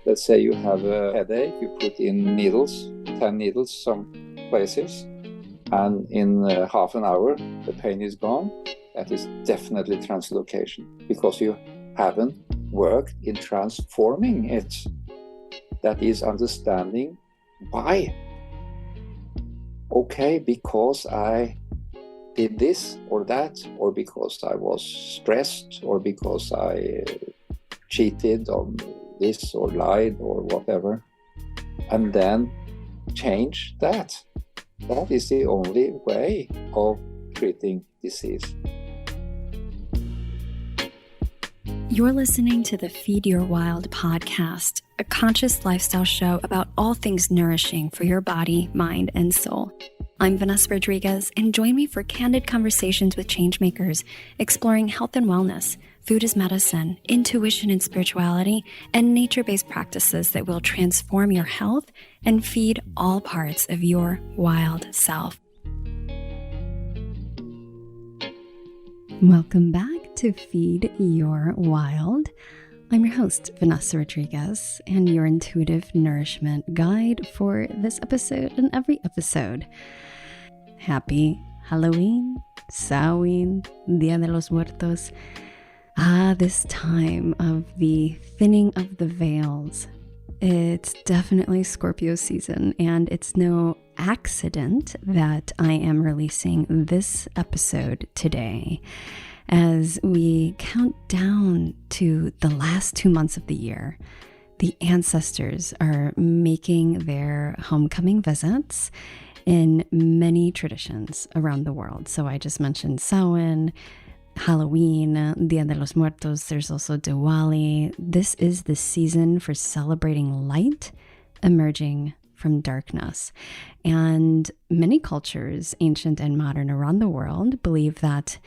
Let's say you have a headache, you put in needles, 10 needles some places, and in half an hour the pain is gone. That is definitely translocation, because you haven't worked in transforming it. That is understanding why. Okay, because I did this or that, or because I was stressed, or because I cheated on this or lied or whatever, and then change that. That is the only way of treating disease. You're listening to the Feed Your Wild podcast, a conscious lifestyle show about all things nourishing for your body, mind, and soul. I'm Vanessa Rodriguez, and join me for candid conversations with changemakers, exploring health and wellness, food as medicine, intuition and spirituality, and nature-based practices that will transform your health and feed all parts of your wild self. Welcome back to Feed Your Wild. I'm your host, Vanessa Rodriguez, and your intuitive nourishment guide for this episode and every episode. Happy Halloween, Samhain, Dia de los Muertos. This time of the thinning of the veils. It's definitely Scorpio season, and it's no accident that I am releasing this episode today as we count down to the last 2 months of the year. The ancestors are making their homecoming visits in many traditions around the world. So I just mentioned Samhain, Halloween, Dia de los Muertos. There's also Diwali. This is the season for celebrating light emerging from darkness. And many cultures, ancient and modern around the world, believe that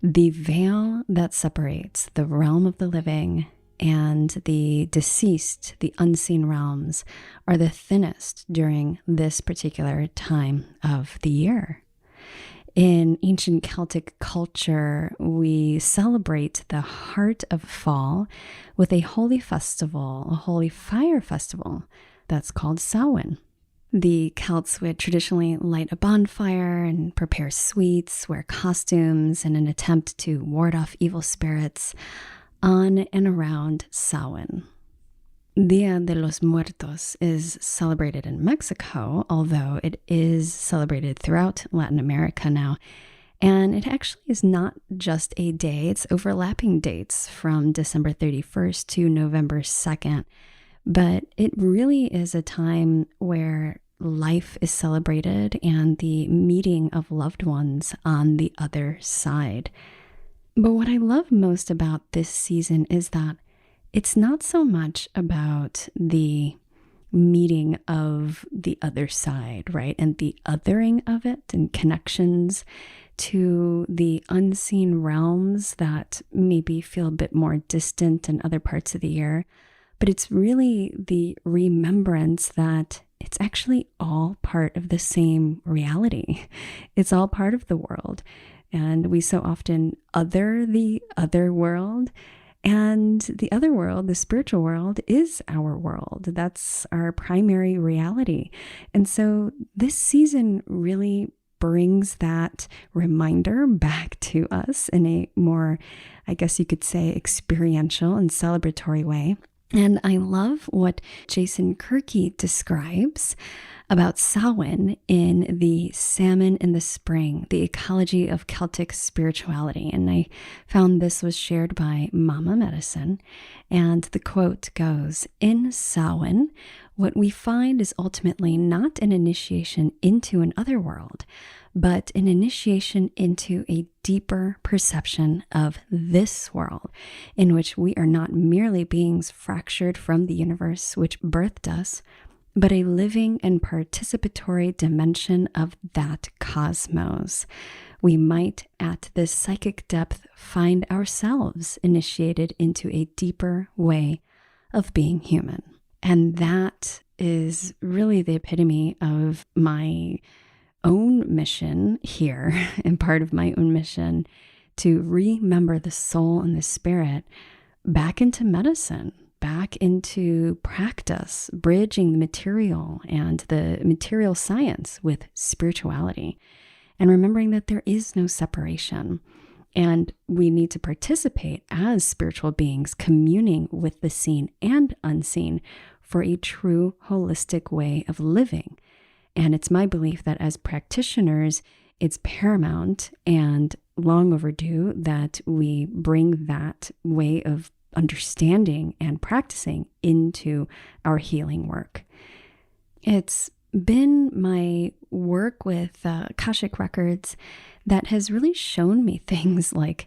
the veil that separates the realm of the living and the deceased, the unseen realms, are the thinnest during this particular time of the year. In ancient Celtic culture, we celebrate the heart of fall with a holy festival, a holy fire festival that's called Samhain. The Celts would traditionally light a bonfire and prepare sweets, wear costumes in an attempt to ward off evil spirits on and around Samhain. Dia de los Muertos is celebrated in Mexico, although it is celebrated throughout Latin America now. And it actually is not just a day, it's overlapping dates from December 31st to November 2nd. But it really is a time where life is celebrated and the meeting of loved ones on the other side. But what I love most about this season is that it's not so much about the meeting of the other side, right? And the othering of it and connections to the unseen realms that maybe feel a bit more distant in other parts of the year. But it's really the remembrance that it's actually all part of the same reality. It's all part of the world. And we so often other the other world. And the other world, the spiritual world, is our world. That's our primary reality. And so this season really brings that reminder back to us in a more, I guess you could say, experiential and celebratory way. And I love what Jason Kirky describes about Samhain in the Salmon in the Spring, the ecology of Celtic spirituality. And I found this was shared by Mama Medicine. And the quote goes, "In Samhain, what we find is ultimately not an initiation into an other world, but an initiation into a deeper perception of this world, in which we are not merely beings fractured from the universe which birthed us, but a living and participatory dimension of that cosmos. We might, at this psychic depth, find ourselves initiated into a deeper way of being human." And that is really the epitome of my own mission here, and part of my own mission to remember the soul and the spirit back into medicine, back into practice, bridging the material and the material science with spirituality, and remembering that there is no separation. And we need to participate as spiritual beings, communing with the seen and unseen for a true holistic way of living. And it's my belief that as practitioners, it's paramount and long overdue that we bring that way of understanding and practicing into our healing work. It's been my work with Akashic Records that has really shown me things like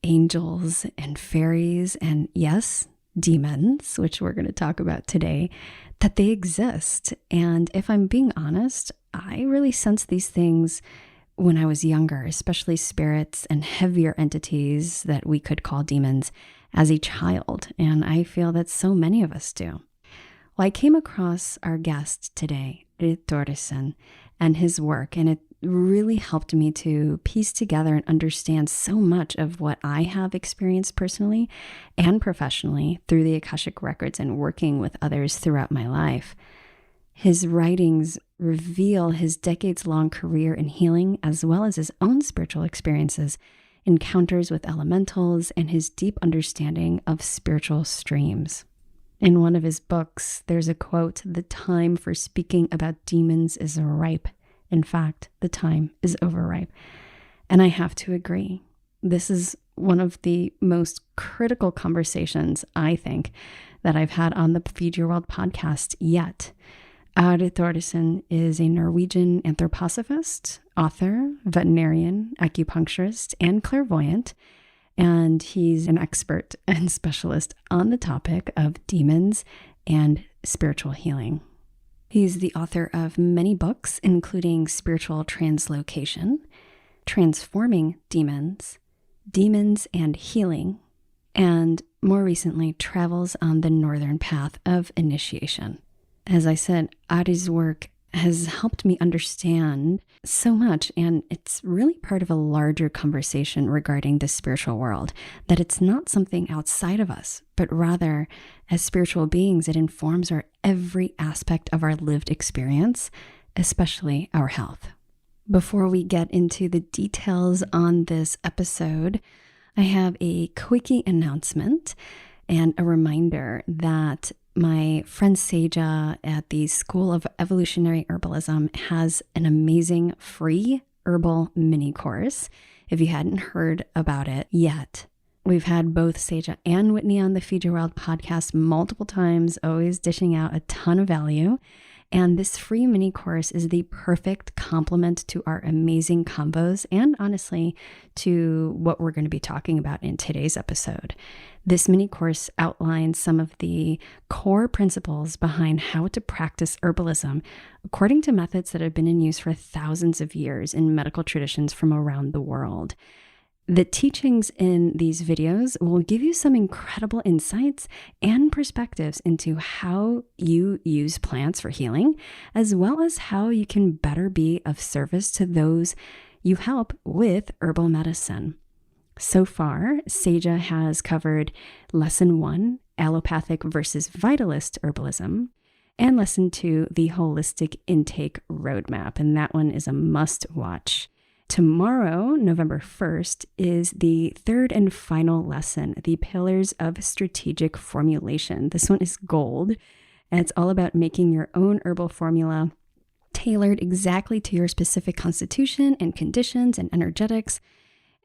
angels and fairies and, yes, demons, which we're going to talk about today, that they exist. And if I'm being honest, I really sensed these things when I was younger, especially spirits and heavier entities that we could call demons as a child. And I feel that so many of us do. Well, I came across our guest today, Are Thoresen, and his work, and it really helped me to piece together and understand so much of what I have experienced personally and professionally through the Akashic Records and working with others throughout my life. His writings reveal his decades-long career in healing, as well as his own spiritual experiences, encounters with elementals, and his deep understanding of spiritual streams. In one of his books, there's a quote, "The time for speaking about demons is ripe. In fact, the time is overripe." And I have to agree. This is one of the most critical conversations, I think, that I've had on the Feed Your World podcast yet. Are Thoresen is a Norwegian anthroposophist, author, veterinarian, acupuncturist, and clairvoyant. And he's an expert and specialist on the topic of demons and spiritual healing. He's the author of many books, including Spiritual Translocation, Transforming Demons, Demons and Healing, and more recently, Travels on the Northern Path of Initiation. As I said, Ari's work has helped me understand so much, and it's really part of a larger conversation regarding the spiritual world, that it's not something outside of us, but rather, as spiritual beings, it informs our every aspect of our lived experience, especially our health. Before we get into the details on this episode, I have a quickie announcement and a reminder that my friend Seja at the School of Evolutionary Herbalism has an amazing free herbal mini course. If you hadn't heard about it yet, we've had both Seja and Whitney on the Feed Your World podcast multiple times, always dishing out a ton of value. And this free mini course is the perfect complement to our amazing combos and honestly to what we're going to be talking about in today's episode. This mini course outlines some of the core principles behind how to practice herbalism according to methods that have been in use for thousands of years in medical traditions from around the world. The teachings in these videos will give you some incredible insights and perspectives into how you use plants for healing, as well as how you can better be of service to those you help with herbal medicine. So far, Seja has covered Lesson 1, Allopathic versus Vitalist Herbalism, and Lesson 2, the Holistic Intake Roadmap, and that one is a must-watch. Tomorrow, November 1st, is the third and final lesson, the Pillars of Strategic Formulation. This one is gold, and it's all about making your own herbal formula tailored exactly to your specific constitution and conditions and energetics.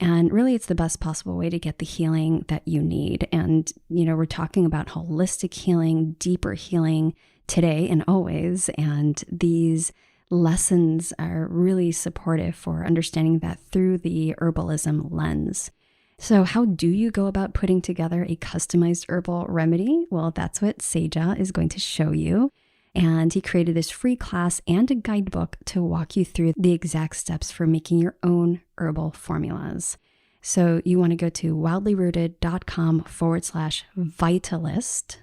And really, it's the best possible way to get the healing that you need. And, we're talking about holistic healing, deeper healing today and always. And these lessons are really supportive for understanding that through the herbalism lens. So how do you go about putting together a customized herbal remedy? Well, that's what Seja is going to show you. And he created this free class and a guidebook to walk you through the exact steps for making your own herbal formulas. So you want to go to wildlyrooted.com/vitalist,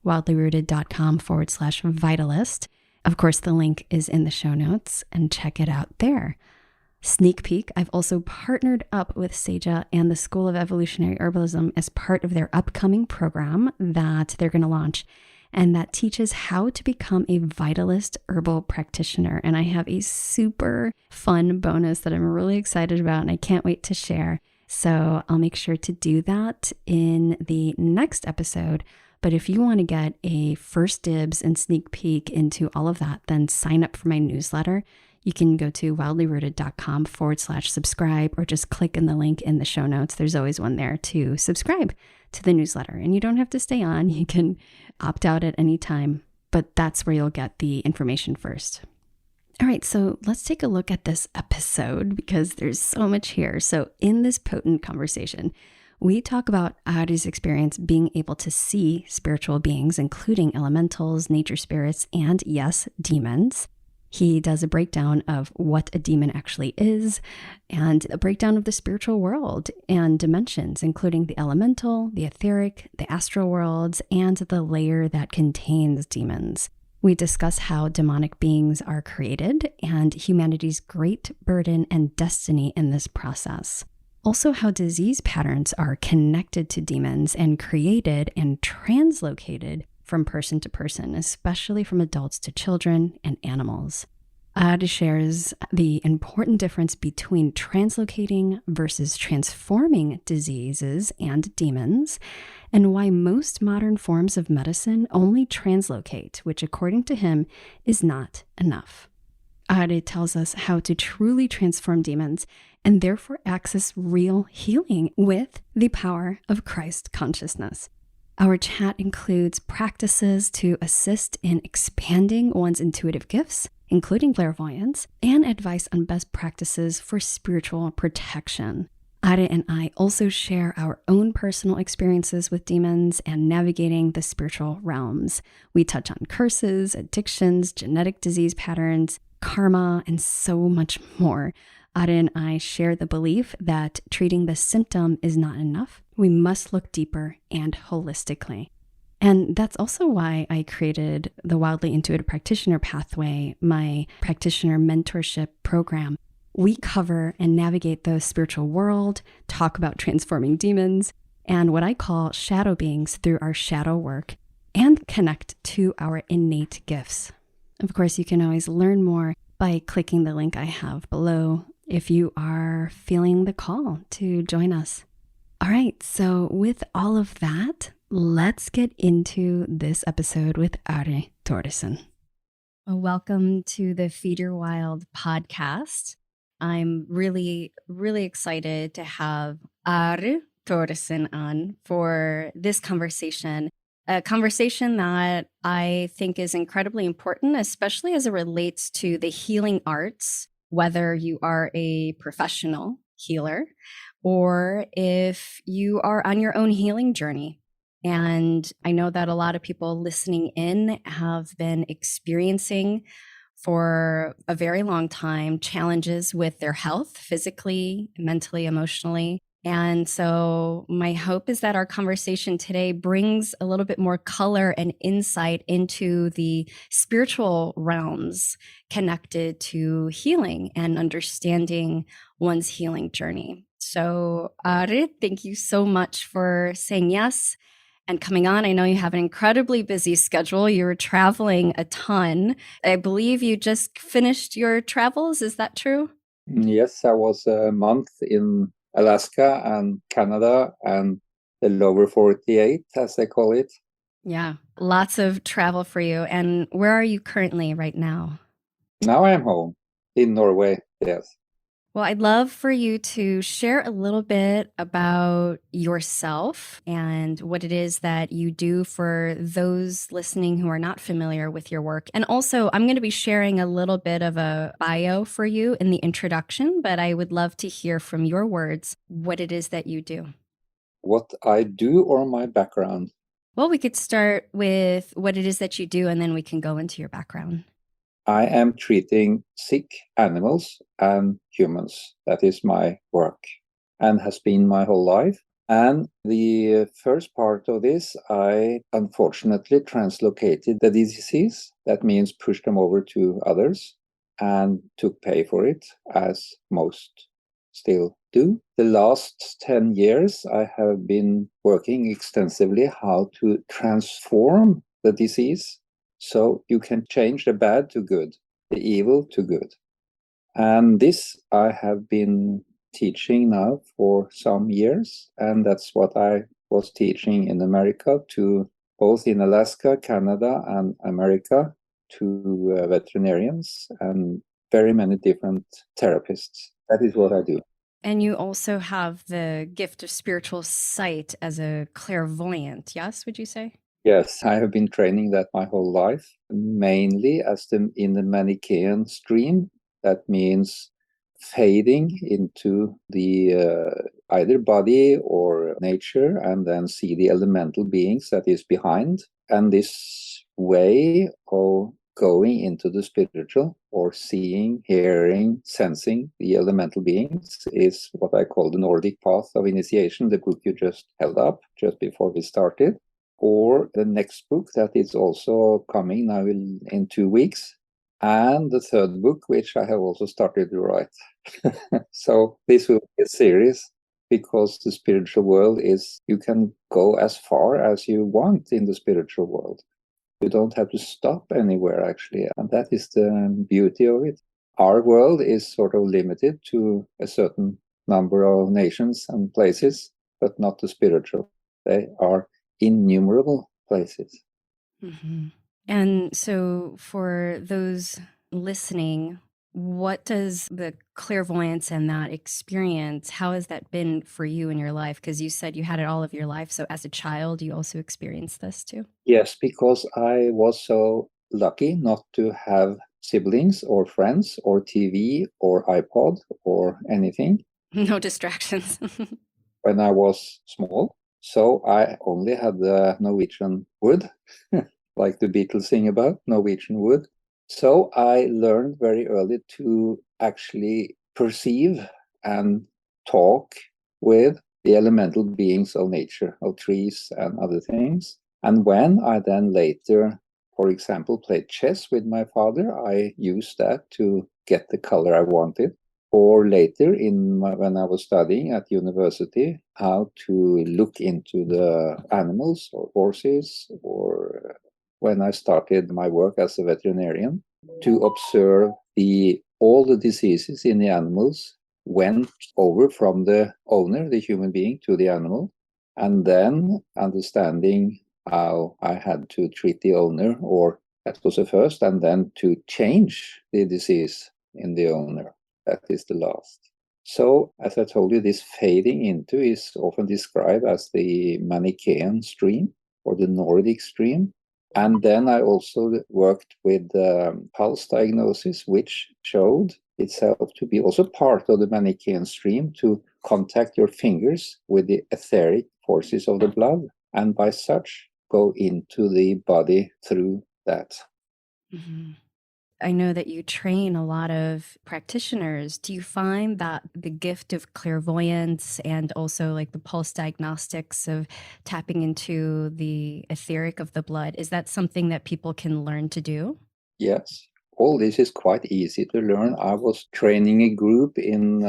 wildlyrooted.com/vitalist. Of course, the link is in the show notes, and check it out there. Sneak peek, I've also partnered up with Seja and the School of Evolutionary Herbalism as part of their upcoming program that they're going to launch, and that teaches how to become a vitalist herbal practitioner. And I have a super fun bonus that I'm really excited about, and I can't wait to share. So I'll make sure to do that in the next episode. But if you want to get a first dibs and sneak peek into all of that, then sign up for my newsletter. You can go to wildlyrooted.com/subscribe, or just click in the link in the show notes. There's always one there to subscribe to the newsletter. And you don't have to stay on. You can opt out at any time, but that's where you'll get the information first. All right, so let's take a look at this episode because there's so much here. So in this potent conversation, we talk about Are's experience being able to see spiritual beings, including elementals, nature spirits, and yes, demons. He does a breakdown of what a demon actually is and a breakdown of the spiritual world and dimensions, including the elemental, the etheric, the astral worlds, and the layer that contains demons. We discuss how demonic beings are created and humanity's great burden and destiny in this process. Also, how disease patterns are connected to demons and created and translocated from person to person, especially from adults to children and animals. Are shares the important difference between translocating versus transforming diseases and demons, and why most modern forms of medicine only translocate, which according to him is not enough. Are tells us how to truly transform demons and therefore access real healing with the power of Christ consciousness. Our chat includes practices to assist in expanding one's intuitive gifts, including clairvoyance, and advice on best practices for spiritual protection. Are and I also share our own personal experiences with demons and navigating the spiritual realms. We touch on curses, addictions, genetic disease patterns, karma, and so much more. Are and I share the belief that treating the symptom is not enough. We must look deeper and holistically. And that's also why I created the Wildly Intuitive Practitioner Pathway, my practitioner mentorship program. We cover and navigate the spiritual world, talk about transforming demons, and what I call shadow beings through our shadow work, and connect to our innate gifts. Of course, you can always learn more by clicking the link I have below if you are feeling the call to join us. All right, so with all of that, let's get into this episode with Are Thoresen. Welcome to the Feed Your Wild podcast. I'm really, really excited to have Are Thoresen on for this conversation. A conversation that I think is incredibly important, especially as it relates to the healing arts, whether you are a professional healer or if you are on your own healing journey. And I know that a lot of people listening in have been experiencing for a very long time challenges with their health, physically, mentally, emotionally. And so my hope is that our conversation today brings a little bit more color and insight into the spiritual realms connected to healing and understanding one's healing journey. So Are, thank you so much for saying yes and coming on. I know you have an incredibly busy schedule. You're traveling a ton. I believe you just finished your travels. Is that true? Yes, I was a month in Alaska and Canada and the lower 48, as they call it. Yeah, lots of travel for you. And where are you currently right now? Now I am home in Norway, yes. Well, I'd love for you to share a little bit about yourself and what it is that you do for those listening who are not familiar with your work. And also, I'm going to be sharing a little bit of a bio for you in the introduction, but I would love to hear from your words what it is that you do. What I do or my background? Well, we could start with what it is that you do, and then we can go into your background. I am treating sick animals and humans. That is my work and has been my whole life. And the first part of this, I unfortunately translocated the disease. That means push them over to others. and took pay for it, as most still do. The last 10 years, I have been working extensively how to transform the disease so you can change the bad to good, the evil to good. And this I have been teaching now for some years, and that's what I was teaching in America to both in Alaska, Canada, and America to veterinarians and very many different therapists. That is what I do. And you also have the gift of spiritual sight as a clairvoyant, yes, would you say? Yes, I have been training that my whole life, mainly in the Manichaean stream. That means fading into the either body or nature and then see the elemental beings that is behind. And this way of going into the spiritual or seeing, hearing, sensing the elemental beings is what I call the Nordic path of initiation, the book you just held up just before we started. Or the next book that is also coming now in 2 weeks, and the third book, which I have also started to write. So this will be a series, because the spiritual world is, you can go as far as you want in the spiritual world. You don't have to stop anywhere, actually, and that is the beauty of it. Our world is sort of limited to a certain number of nations and places, but not the spiritual. They are innumerable places. Mm-hmm. And so, for those listening, what does the clairvoyance and that experience, how has that been for you in your life? Because you said you had it all of your life. So, as a child, you also experienced this too? Yes, because I was so lucky not to have siblings or friends or TV or iPod or anything No distractions. when I was small. So I only had the Norwegian wood, like the Beatles sing about, Norwegian wood. So I learned very early to actually perceive and talk with the elemental beings of nature, of trees and other things. And when I then later, for example, played chess with my father, I used that to get the color I wanted. Or later, when I was studying at university, how to look into the animals or horses, or when I started my work as a veterinarian, to observe all the diseases in the animals went over from the owner, the human being, to the animal, and then understanding how I had to treat the owner, or that was the first, and then to change the disease in the owner. That is the last. So, as I told you, this fading into is often described as the Manichaean stream or the Nordic stream. And then I also worked with pulse diagnosis, which showed itself to be also part of the Manichaean stream, to contact your fingers with the etheric forces of the blood, and by such go into the body through that. Mm-hmm. I know that you train a lot of practitioners. Do you find that the gift of clairvoyance and also like the pulse diagnostics of tapping into the etheric of the blood, is that something that people can learn to do? Yes, all this is quite easy to learn. I was training a group in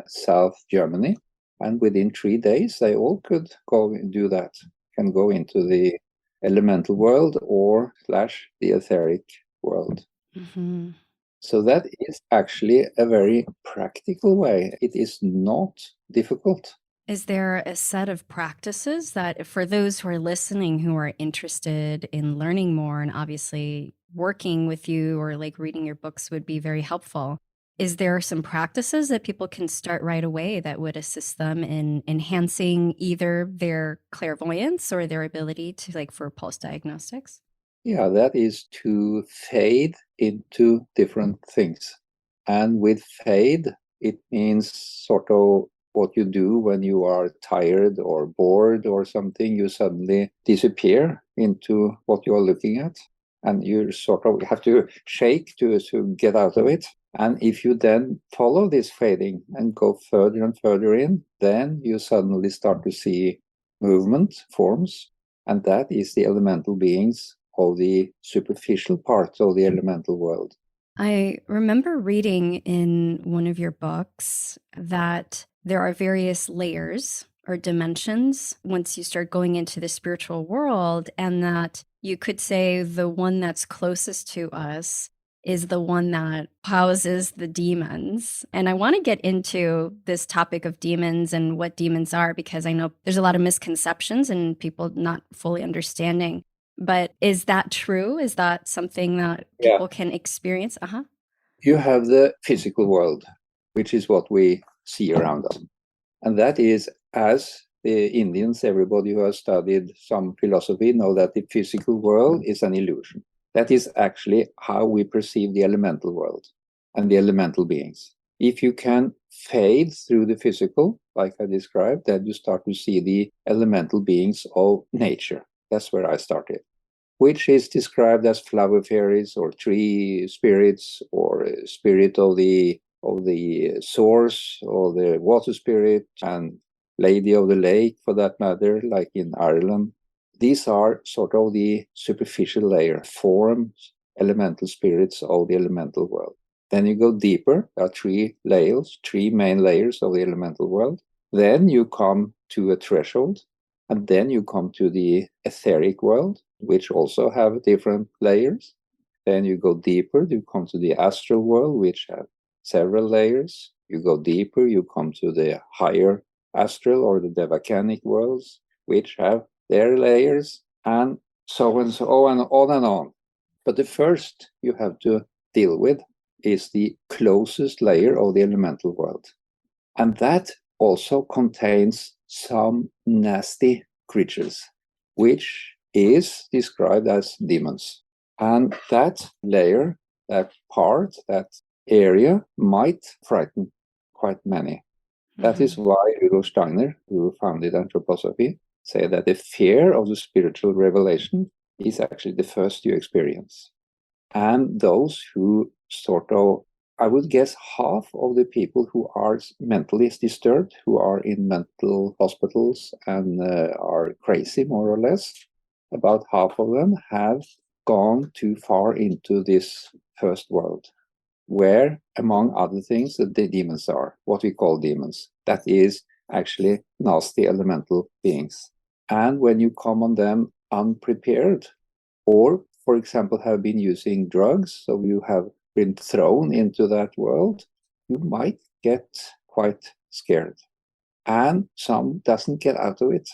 South Germany, and within 3 days, they all could go and do that, can go into the elemental world or / the etheric world. Mm-hmm. So that is actually a very practical way. It is not difficult. Is there a set of practices that, for those who are listening who are interested in learning more, and obviously working with you or like reading your books would be very helpful? Is there some practices that people can start right away that would assist them in enhancing either their clairvoyance or their ability to, like, for pulse diagnostics? Yeah, that is to fade into different things. And with fade, it means sort of what you do when you are tired or bored or something. You suddenly disappear into what you're looking at, and you sort of have to shake to get out of it. And if you then follow this fading and go further and further in, then you suddenly start to see movement, forms, and that is the elemental beings of the superficial part of the elemental world. I remember reading in one of your books that there are various layers or dimensions once you start going into the spiritual world, and that you could say the one that's closest to us is the one that houses the demons. And I want to get into this topic of demons and what demons are, because I know there's a lot of misconceptions and people not fully understanding. But is that true? Is that something that Yeah. people can experience? Uh-huh. You have the physical world, which is what we see around us. And that is, as the Indians, everybody who has studied some philosophy, know that the physical world is an illusion. That is actually how we perceive the elemental world and the elemental beings. If you can fade through the physical, like I described, then you start to see the elemental beings of nature. That's where I started, which is described as flower fairies or tree spirits or spirit of the source or the water spirit and lady of the lake, for that matter, like in Ireland. These are sort of the superficial layer, forms, elemental spirits of the elemental world. Then you go deeper. There are three layers, three main layers of the elemental world. Then you come to a threshold, and then you come to the etheric world, which also have different layers. Then you go deeper, you come to the astral world, which have several layers. You go deeper, you come to the higher astral or the devacanic worlds, which have their layers, and so and so and on and on. But the first you have to deal with is the closest layer of the elemental world. And that also contains some nasty creatures, which is described as demons. And that layer, that part, that area might frighten quite many. That is why Hugo Steiner, who founded anthroposophy, say that the fear of the spiritual revelation is actually the first you experience. And those who sort of, I would guess half of the people who are mentally disturbed, who are in mental hospitals and are crazy more or less, about half of them have gone too far into this first world, where, among other things, the demons are, what we call demons. That is actually nasty elemental beings. And when you come on them unprepared, or, for example, have been using drugs, so you have been thrown into that world, you might get quite scared. And some doesn't get out of it.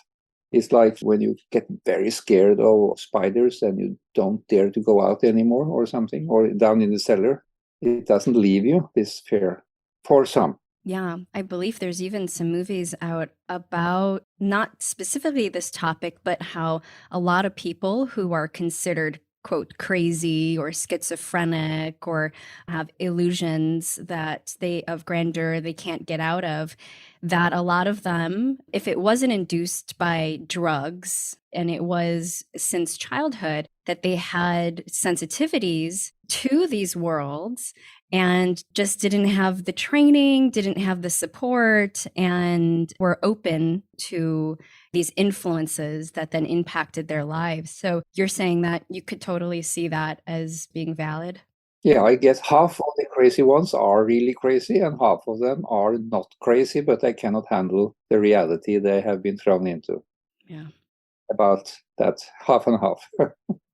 It's like when you get very scared of spiders and you don't dare to go out anymore or something, or down in the cellar. It doesn't leave you, this fear, for some. Yeah, I believe there's even some movies out about not specifically this topic, but how a lot of people who are considered, quote, crazy or schizophrenic or have illusions that they of grandeur they can't get out of, that a lot of them, if it wasn't induced by drugs and it was since childhood, that they had sensitivities to these worlds and just didn't have the training, didn't have the support, and were open to these influences that then impacted their lives. So you're saying that you could totally see that as being valid? Yeah, I guess half of the crazy ones are really crazy, and half of them are not crazy, but they cannot handle the reality they have been thrown into. Yeah. About that half and half.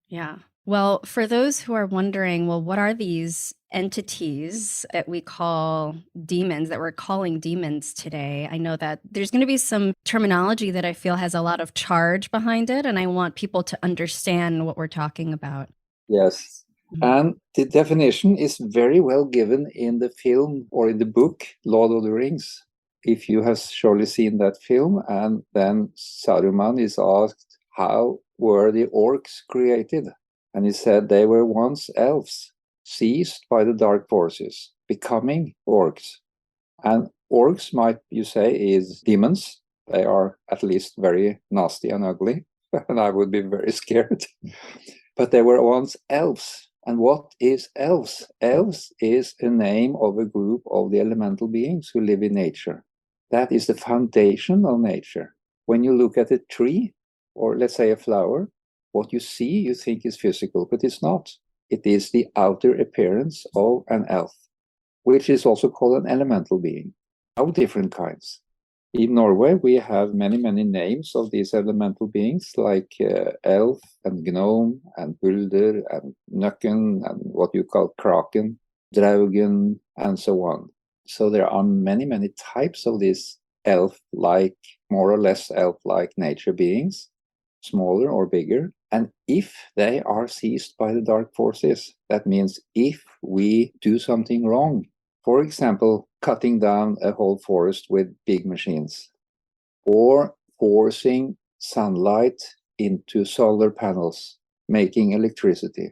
Yeah. Well, for those who are wondering, well, what are these entities that we call demons, that we're calling demons today? I know that there's going to be some terminology that I feel has a lot of charge behind it, and I want people to understand what we're talking about. Yes. And the definition is very well given in the film or in the book, Lord of the Rings. If you have surely seen that film, and then Saruman is asked, how were the orcs created? And he said they were once elves, seized by the dark forces, becoming orcs. And orcs, might you say, is demons. They are at least very nasty and ugly, and I would be very scared. But they were once elves. And what is elves? Elves is a name of a group of the elemental beings who live in nature. That is the foundation of nature. When you look at a tree, or let's say a flower, what you see you think is physical, but it's not. It is the outer appearance of an elf, which is also called an elemental being, of different kinds. In Norway, we have many, many names of these elemental beings, like elf and gnome and hulder and nøkken and what you call kraken, draugen, and so on. So there are many, many types of these elf-like, more or less elf-like nature beings, smaller or bigger. And if they are seized by the dark forces, that means if we do something wrong, for example, cutting down a whole forest with big machines, or forcing sunlight into solar panels, making electricity,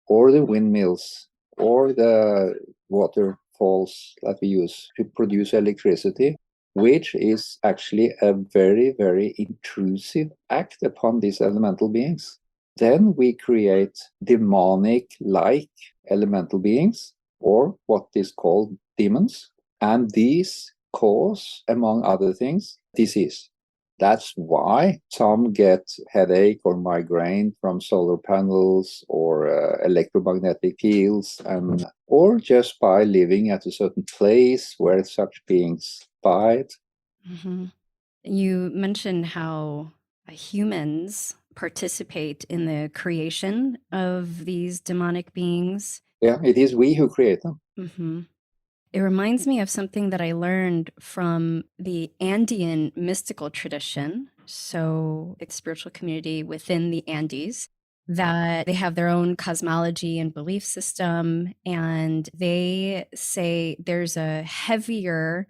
or the windmills, or the waterfalls that we use to produce electricity, which is actually a very, very intrusive act upon these elemental beings. Then we create demonic-like elemental beings, or what is called demons, and these cause, among other things, disease. That's why some get headache or migraine from solar panels or electromagnetic fields, or just by living at a certain place where such beings bide. Mm-hmm. You mentioned how humans participate in the creation of these demonic beings. Yeah, it is we who create them. Mm-hmm. It reminds me of something that I learned from the Andean mystical tradition, so a spiritual community within the Andes, that they have their own cosmology and belief system, and they say there's a heavier,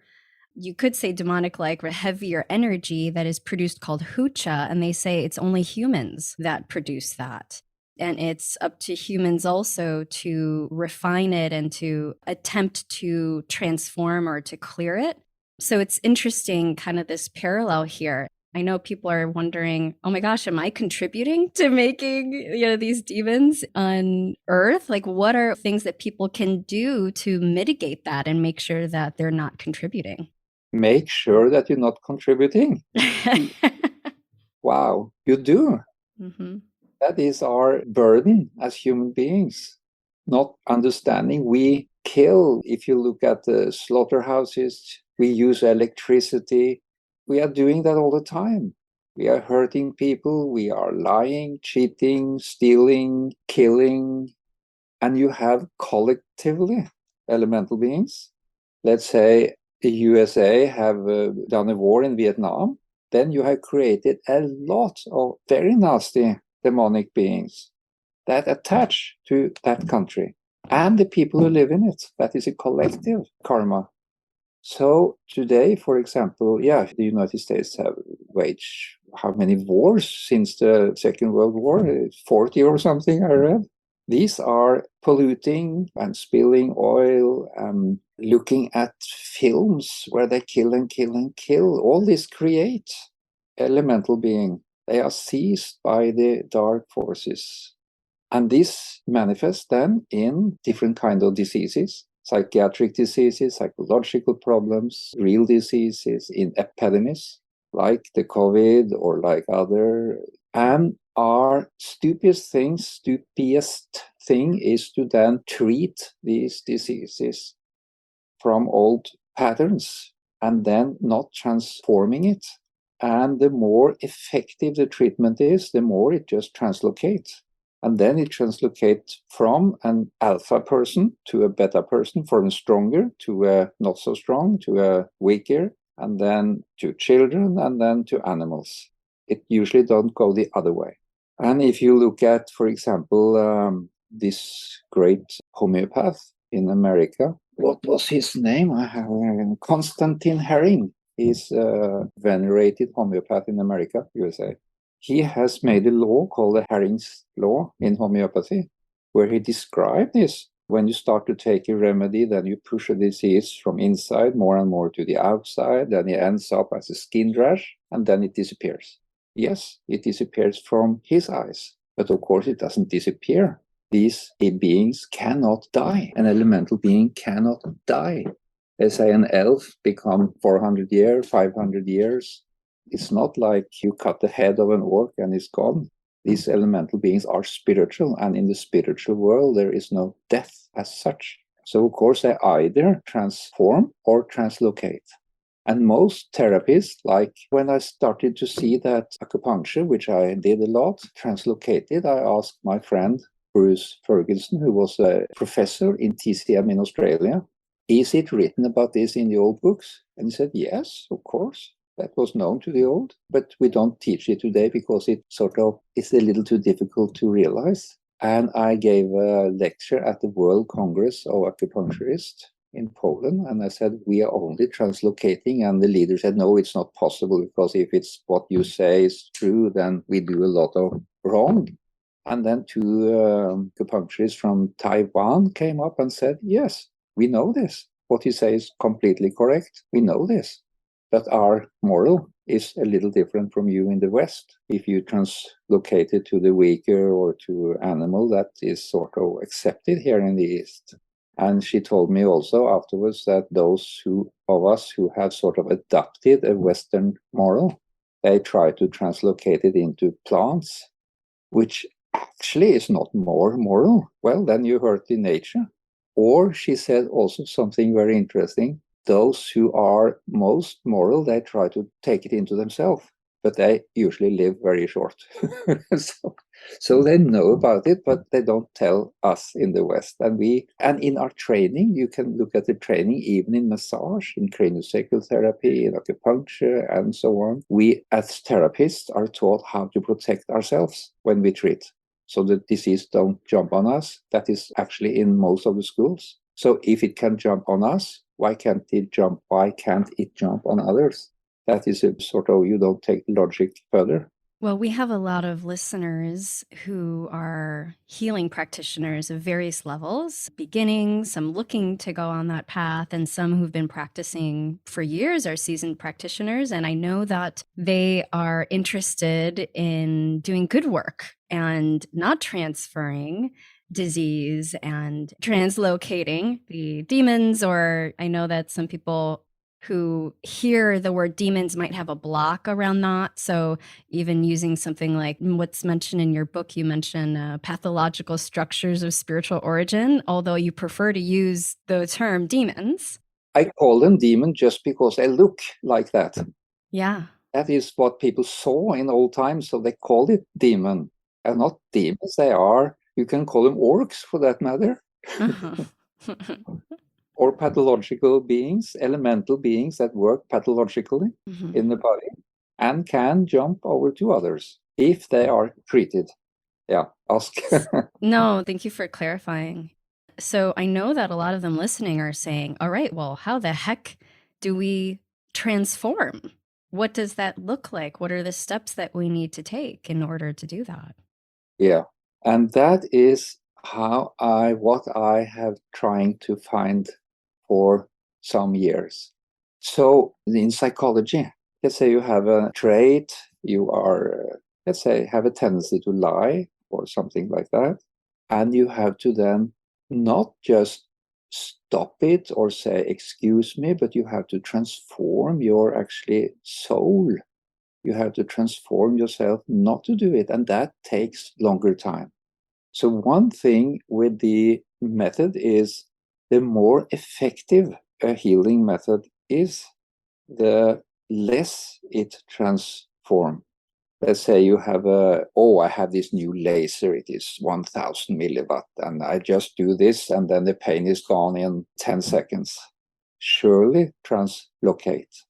you could say demonic-like, or heavier energy that is produced called hucha, and they say it's only humans that produce that. And it's up to humans also to refine it and to attempt to transform or to clear it. So it's interesting, kind of this parallel here. I know people are wondering, oh my gosh, am I contributing to making, these demons on Earth? Like, what are things that people can do to mitigate that and make sure that they're not contributing? Make sure that you're not contributing. Wow, you do. Mm-hmm. That is our burden as human beings. Not understanding. We kill. If you look at the slaughterhouses, we use electricity. We are doing that all the time. We are hurting people. We are lying, cheating, stealing, killing. And you have collectively elemental beings. Let's say the USA have done a war in Vietnam. Then you have created a lot of very nasty demonic beings that attach to that country and the people who live in it. That is a collective karma. So today, for example, the United States have waged how many wars since the Second World War? 40 or something, I read. These are polluting and spilling oil and looking at films where they kill and kill and kill. All this creates elemental being. They are seized by the dark forces. And this manifests then in different kinds of diseases, psychiatric diseases, psychological problems, real diseases, in epidemics, like the COVID or like other. And our stupidest thing is to then treat these diseases from old patterns and then not transforming it. And the more effective the treatment is, the more it just translocates. And then it translocates from an alpha person to a beta person, from a stronger to a not so strong, to a weaker, and then to children, and then to animals. It usually don't go the other way. And if you look at, for example, this great homeopath in America, what was his name? I have Constantine Herring. He's a venerated homeopath in America, USA. He has made a law called the Herring's Law in homeopathy, where he described this. When you start to take a remedy, then you push a disease from inside more and more to the outside, then it ends up as a skin rash, and then it disappears. Yes, it disappears from his eyes, but of course it doesn't disappear. These beings cannot die. An elemental being cannot die. They say an elf become 400 years, 500 years. It's not like you cut the head of an orc and it's gone. These elemental beings are spiritual, and in the spiritual world, there is no death as such. So, of course, they either transform or translocate. And most therapists, like when I started to see that acupuncture, which I did a lot, translocated, I asked my friend Bruce Ferguson, who was a professor in TCM in Australia, is it written about this in the old books? And he said, yes, of course. That was known to the old, but we don't teach it today because it sort of is a little too difficult to realize. And I gave a lecture at the World Congress of Acupuncturists in Poland, and I said, we are only translocating, and the leader said, no, it's not possible, because if it's what you say is true, then we do a lot of wrong. And then two acupuncturists from Taiwan came up and said, yes, we know this. What you say is completely correct. We know this. But our moral is a little different from you in the West. If you translocate it to the weaker or to animal, that is sort of accepted here in the East. And she told me also afterwards that those of us who have sort of adopted a Western moral, they try to translocate it into plants, which actually is not more moral. Well, then you hurt the nature. Or she said also something very interesting. Those who are most moral, they try to take it into themselves, but they usually live very short. so they know about it, but they don't tell us in the West. And in our training, you can look at the training even in massage, in craniosacral therapy, in acupuncture, and so on. We as therapists are taught how to protect ourselves when we treat, so the disease don't jump on us. That is actually in most of the schools. So if it can jump on us, why can't it jump on others? That is a sort of, you don't take logic further. Well, we have a lot of listeners who are healing practitioners of various levels, beginning, some looking to go on that path, and some who've been practicing for years are seasoned practitioners. And I know that they are interested in doing good work and not transferring disease and translocating the demons. Or I know that some people who hear the word demons might have a block around that. So even using something like what's mentioned in your book, you mention pathological structures of spiritual origin, although you prefer to use the term demons. I call them demon just because they look like that. Yeah. That is what people saw in old times, so they called it demon. And not demons, they are, you can call them orcs for that matter. Uh-huh. Or pathological beings, elemental beings that work pathologically in the body and can jump over to others if they are treated. Yeah, ask. No, thank you for clarifying. So I know that a lot of them listening are saying, all right, well, how the heck do we transform? What does that look like? What are the steps that we need to take in order to do that? Yeah, and that is what I have trying to find for some years. So in psychology, let's say you have a trait, you are, let's say, have a tendency to lie or something like that, and you have to then not just stop it or say, excuse me, but you have to transform your actually soul. You have to transform yourself not to do it, and that takes longer time. So one thing with the method is the more effective a healing method is, the less it transforms. Let's say you have I have this new laser, it is 1000 milliwatt, and I just do this, and then the pain is gone in 10 seconds. Surely translocate.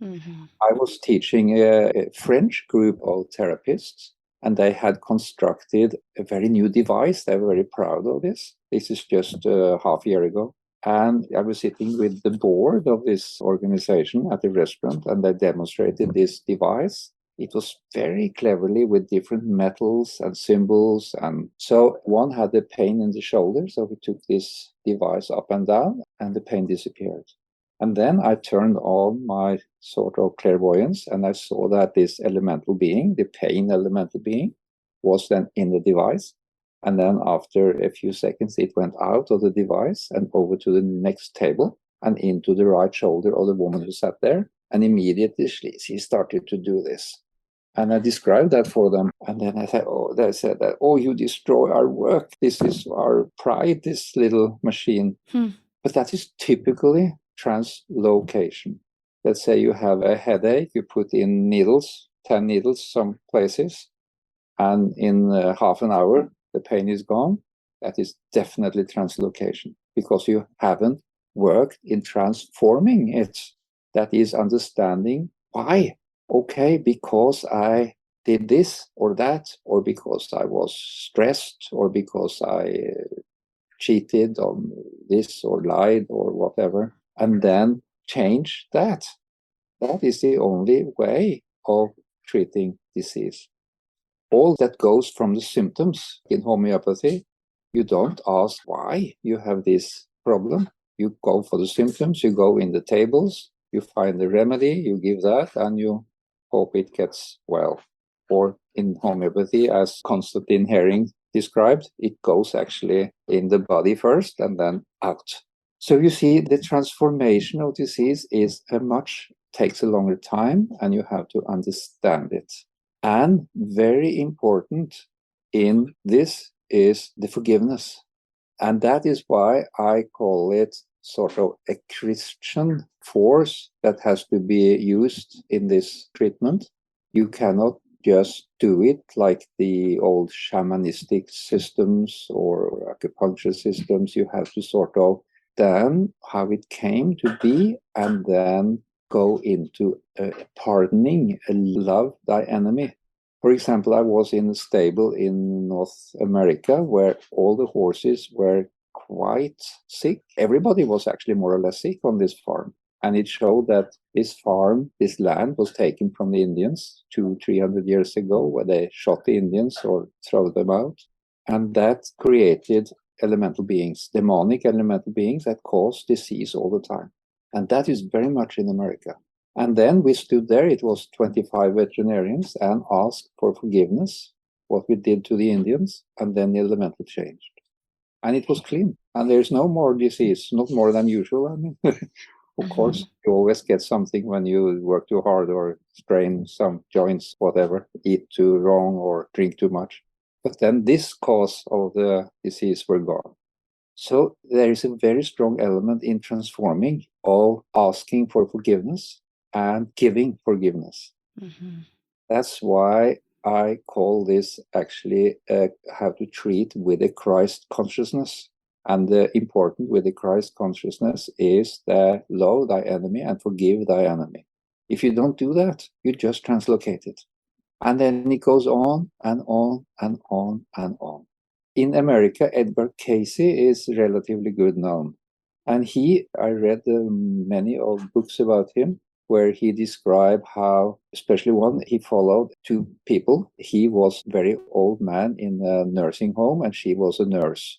Mm-hmm. I was teaching a French group of therapists, and they had constructed a very new device. They were very proud of this. This is just half a year ago. And I was sitting with the board of this organization at the restaurant, and they demonstrated this device. It was very cleverly with different metals and symbols. And so one had the pain in the shoulder, so he took this device up and down, and the pain disappeared. And then I turned on my sort of clairvoyance, and I saw that this elemental being, the pain elemental being, was then in the device. And then after a few seconds, it went out of the device and over to the next table and into the right shoulder of the woman who sat there. And immediately she started to do this. And I described that for them. And then they said that, oh, you destroy our work. This is our pride, this little machine. But that is typically translocation. Let's say you have a headache, you put in needles, 10 needles some places, and in half an hour, the pain is gone. That is definitely translocation because you haven't worked in transforming it. That is understanding why. Okay, because I did this or that, or because I was stressed, or because I cheated on this or lied or whatever, and then change that. That is the only way of treating disease. All that goes from the symptoms in homeopathy. You don't ask why you have this problem. You go for the symptoms, you go in the tables, you find the remedy, you give that, and you hope it gets well. Or in homeopathy, as Constantine Herring described, it goes actually in the body first and then out. So you see, the transformation of disease takes a longer time, and you have to understand it. And very important in this is the forgiveness. And that is why I call it sort of a Christian force that has to be used in this treatment. You cannot just do it like the old shamanistic systems or acupuncture systems. You have to sort of then how it came to be, and then go into pardoning, love thy enemy. For example, I was in a stable in North America where all the horses were quite sick. Everybody was actually more or less sick on this farm. And it showed that this farm, this land was taken from the Indians 200-300 years ago, where they shot the Indians or threw them out. And that created elemental beings, demonic elemental beings that cause disease all the time. And that is very much in America. And then we stood there, it was 25 veterinarians, and asked for forgiveness, what we did to the Indians, and then the elemental changed. And it was clean. And there's no more disease, not more than usual. I mean, of course, you always get something when you work too hard or strain some joints, whatever, eat too wrong or drink too much. But then this cause of the disease were gone. So there is a very strong element in transforming of asking for forgiveness and giving forgiveness. That's why I call this actually how to treat with a Christ consciousness. And the important with the Christ consciousness is that love thy enemy and forgive thy enemy. If you don't do that, you just translocate it. And then it goes on and on and on and on. In America, Edgar Cayce is relatively good known. And I read many of books about him, where he described how, especially one, he followed two people. He was a very old man in a nursing home, and she was a nurse.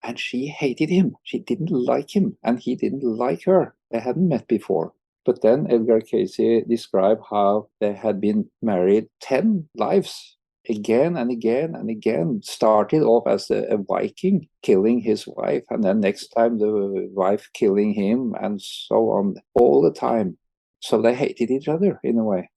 And she hated him. She didn't like him, and he didn't like her. They hadn't met before. But then Edgar Cayce described how they had been married 10 lives, again and again and again. Started off as a Viking killing his wife, and then next time the wife killing him, and so on, all the time. So they hated each other in a way.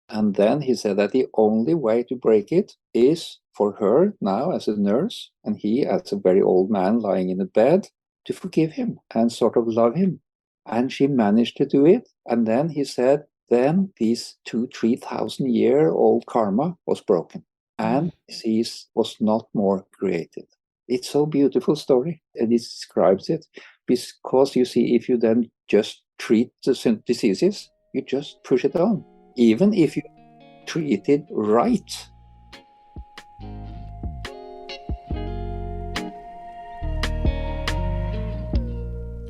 And then he said that the only way to break it is for her now as a nurse, and he as a very old man lying in a bed, to forgive him and sort of love him. And she managed to do it. And then he said, then this 2,000-3,000-year-old karma was broken, and disease was not more created. It's so beautiful story, and it describes it. Because you see, if you then just treat the diseases, you just push it on. Even if you treat it right.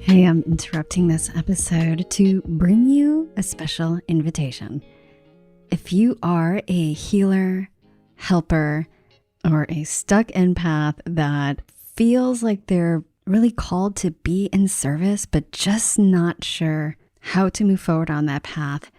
Hey, I'm interrupting this episode to bring you a special invitation. If you are a healer, helper, or a stuck empath that feels like they're really called to be in service, but just not sure how to move forward on that path,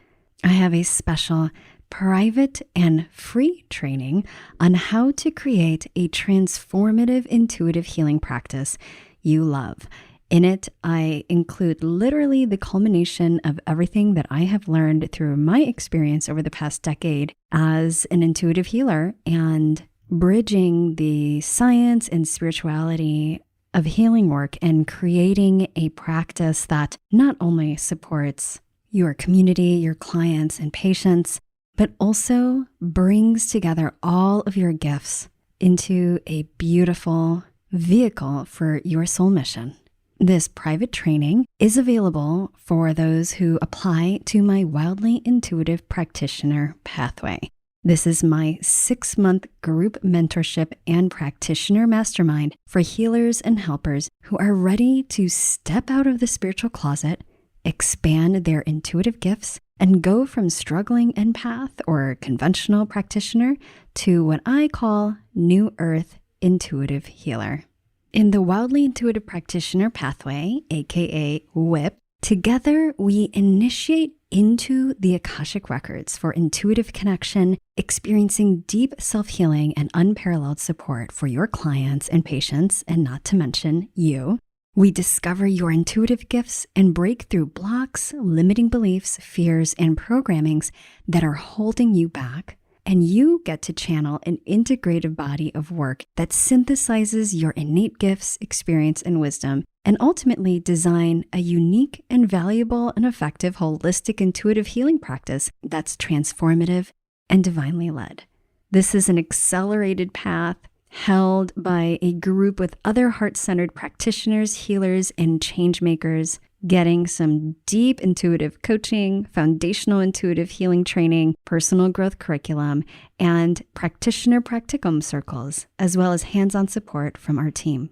I have a special private and free training on how to create a transformative intuitive healing practice you love. In it, I include literally the culmination of everything that I have learned through my experience over the past decade as an intuitive healer and bridging the science and spirituality of healing work and creating a practice that not only supports your community, your clients, and patients, but also brings together all of your gifts into a beautiful vehicle for your soul mission. This private training is available for those who apply to my Wildly Intuitive Practitioner Pathway. This is my 6-month group mentorship and practitioner mastermind for healers and helpers who are ready to step out of the spiritual closet, expand their intuitive gifts, and go from struggling empath or conventional practitioner to what I call New Earth Intuitive Healer. In the Wildly Intuitive Practitioner Pathway, aka WIP, together we initiate into the Akashic Records for intuitive connection, experiencing deep self-healing and unparalleled support for your clients and patients, and not to mention you. We discover your intuitive gifts and break through blocks, limiting beliefs, fears, and programmings that are holding you back. And you get to channel an integrative body of work that synthesizes your innate gifts, experience, and wisdom, and ultimately design a unique and valuable and effective holistic intuitive healing practice that's transformative and divinely led. This is an accelerated path held by a group with other heart-centered practitioners, healers, and change makers, getting some deep intuitive coaching, foundational intuitive healing training, personal growth curriculum, and practitioner practicum circles, as well as hands-on support from our team.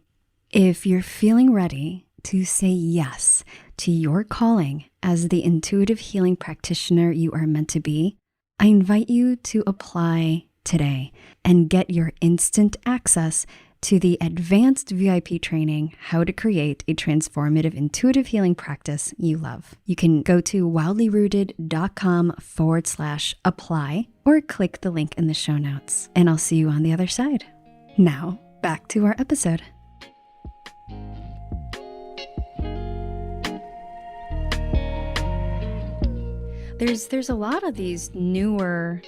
If you're feeling ready to say yes to your calling as the intuitive healing practitioner you are meant to be, I invite you to apply today and get your instant access to the advanced VIP training, How to Create a Transformative Intuitive Healing Practice You Love. You can go to wildlyrooted.com/apply or click the link in the show notes, and I'll see you on the other side. Now, back to our episode. There's a lot of these newer,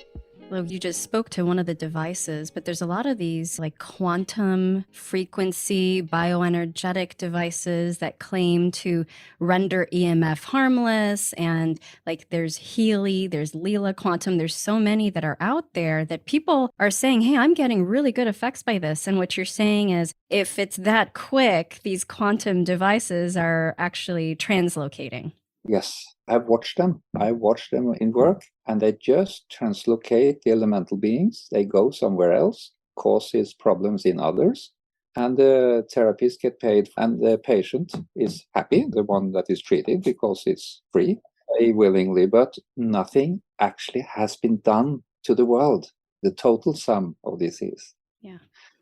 well, you just spoke to one of the devices, but there's a lot of these like quantum frequency bioenergetic devices that claim to render EMF harmless. And like there's Healy, there's Leela Quantum. There's so many that are out there that people are saying, hey, I'm getting really good effects by this. And what you're saying is if it's that quick, these quantum devices are actually translocating. Yes, I've watched them. I watched them in work, and they just translocate the elemental beings. They go somewhere else, causes problems in others, and the therapists get paid, and the patient is happy, the one that is treated, because it's free, they willingly, but nothing actually has been done to the world, the total sum of disease. Yeah.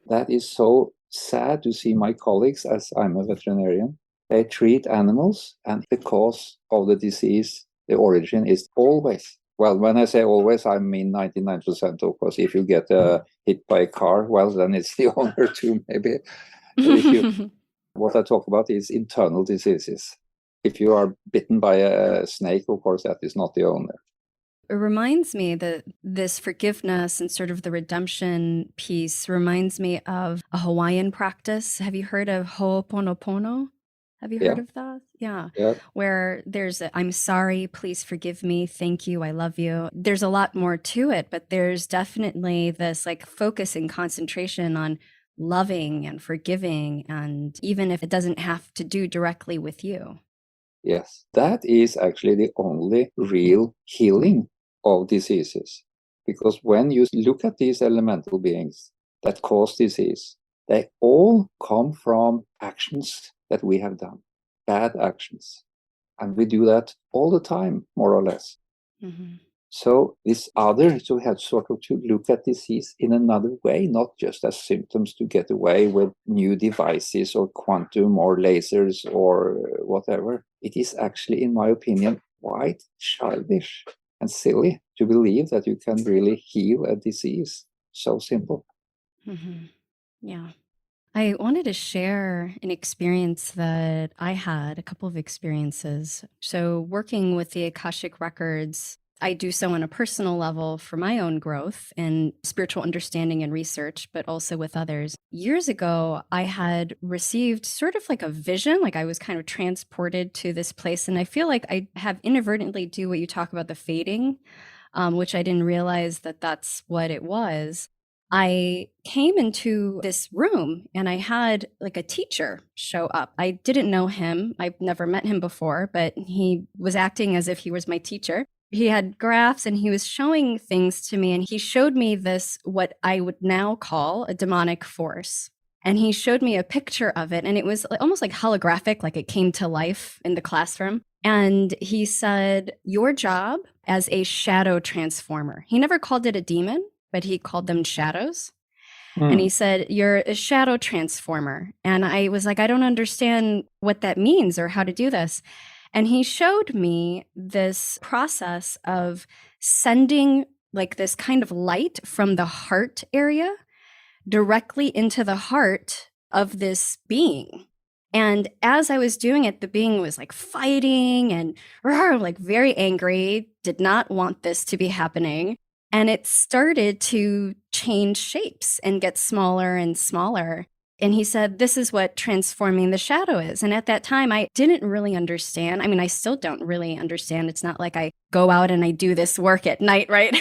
That is so sad to see my colleagues, as I'm a veterinarian. They treat animals, and the cause of the disease, the origin is always, well, when I say always, I mean 99%, of course. If you get hit by a car, well, then it's the owner too, maybe. What I talk about is internal diseases. If you are bitten by a snake, of course, that is not the owner. It reminds me that this forgiveness and sort of the redemption piece reminds me of a Hawaiian practice. Have you heard of Ho'oponopono? Have you heard of that? Yeah. Where there's I'm sorry, please forgive me, thank you, I love you. There's a lot more to it, but there's definitely this like focus and concentration on loving and forgiving, and even if it doesn't have to do directly with you. Yes, that is actually the only real healing of diseases. Because when you look at these elemental beings that cause disease, they all come from actions that we have done, bad actions. And we do that all the time, more or less. Mm-hmm. So this other, to have sort of to look at disease in another way, not just as symptoms to get away with new devices or quantum or lasers or whatever. It is actually, in my opinion, quite childish and silly to believe that you can really heal a disease. So simple. Mm-hmm. Yeah. I wanted to share an experience that I had, a couple of experiences. So, working with the Akashic Records, I do so on a personal level for my own growth and spiritual understanding and research, but also with others. Years ago, I had received sort of like a vision, like I was kind of transported to this place. And I feel like I have inadvertently do what you talk about the fading, which I didn't realize that that's what it was. I came into this room and I had like a teacher show up. I didn't know him. I've never met him before, but he was acting as if he was my teacher. He had graphs and he was showing things to me. And he showed me this, what I would now call a demonic force. And he showed me a picture of it. And it was almost like holographic, like it came to life in the classroom. And he said, your job as a shadow transformer. He never called it a demon, but he called them shadows. And he said, you're a shadow transformer. And I was like, I don't understand what that means or how to do this. And he showed me this process of sending like this kind of light from the heart area directly into the heart of this being. And as I was doing it, the being was like fighting and like very angry, did not want this to be happening. And it started to change shapes and get smaller and smaller. And he said, this is what transforming the shadow is. And at that time, I didn't really understand. I mean, I still don't really understand. It's not like I go out and I do this work at night, right?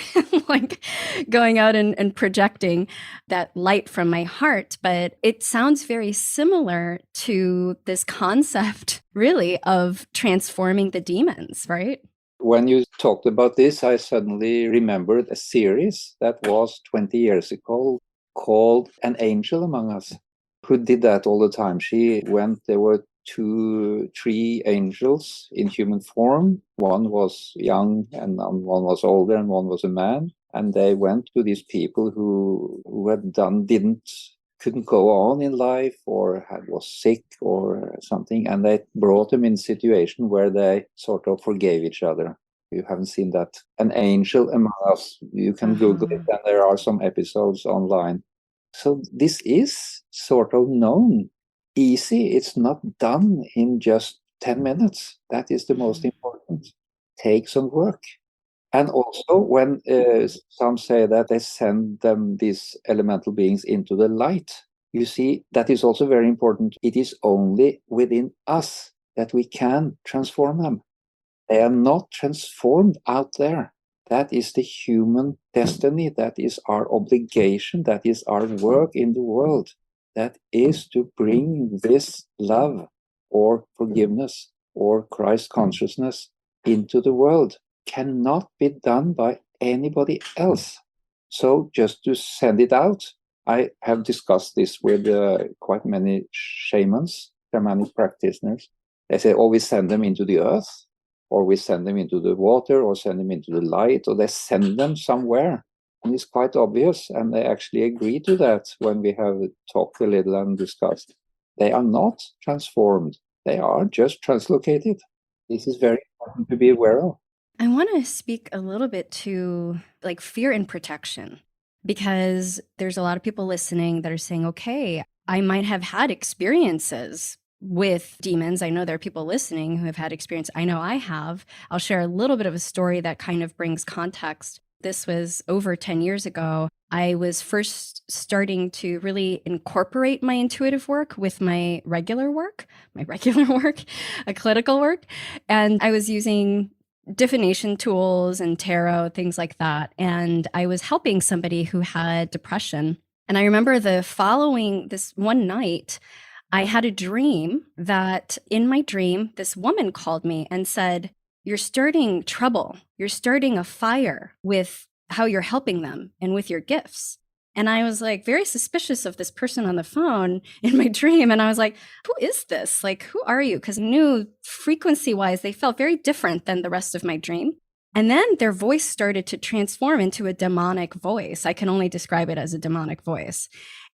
Like going out and projecting that light from my heart. But it sounds very similar to this concept, really, of transforming the demons, right? When you talked about this, I suddenly remembered a series that was 20 years ago called An Angel Among Us, who did that all the time. There were 3 angels in human form. One was young and one was older and one was a man. And they went to these people who couldn't go on in life or was sick or something, and they brought them in a situation where they sort of forgave each other. You haven't seen that? An Angel Among Us. You can Google it, and there are some episodes online. So this is sort of known, easy. It's not done in just 10 minutes. That is the most important. Take some work. And also when some say that they send them, these elemental beings, into the light, you see, that is also very important. It is only within us that we can transform them. They are not transformed out there. That is the human destiny. That is our obligation. That is our work in the world. That is to bring this love or forgiveness or Christ consciousness into the world. Cannot be done by anybody else. So just to send it out, I have discussed this with quite many shamans, shamanic practitioners. They say, oh, we send them into the earth, or we send them into the water, or send them into the light, or they send them somewhere. And it's quite obvious, and they actually agree to that when we have talked a little and discussed. They are not transformed. They are just translocated. This is very important to be aware of. I want to speak a little bit to like fear and protection, because there's a lot of people listening that are saying, okay, I might have had experiences with demons. I know there are people listening who have had experience. I know I have. I'll share a little bit of a story that kind of brings context. This was over 10 years ago. I was first starting to really incorporate my intuitive work with my regular work, a clinical work. And I was using divination tools and tarot, things like that. And I was helping somebody who had depression. And I remember this one night, I had a dream that in my dream, this woman called me and said, you're starting trouble. You're starting a fire with how you're helping them and with your gifts. And I was like very suspicious of this person on the phone in my dream. And I was like, who is this? Like, who are you? Because I knew frequency wise, they felt very different than the rest of my dream. And then their voice started to transform into a demonic voice. I can only describe it as a demonic voice.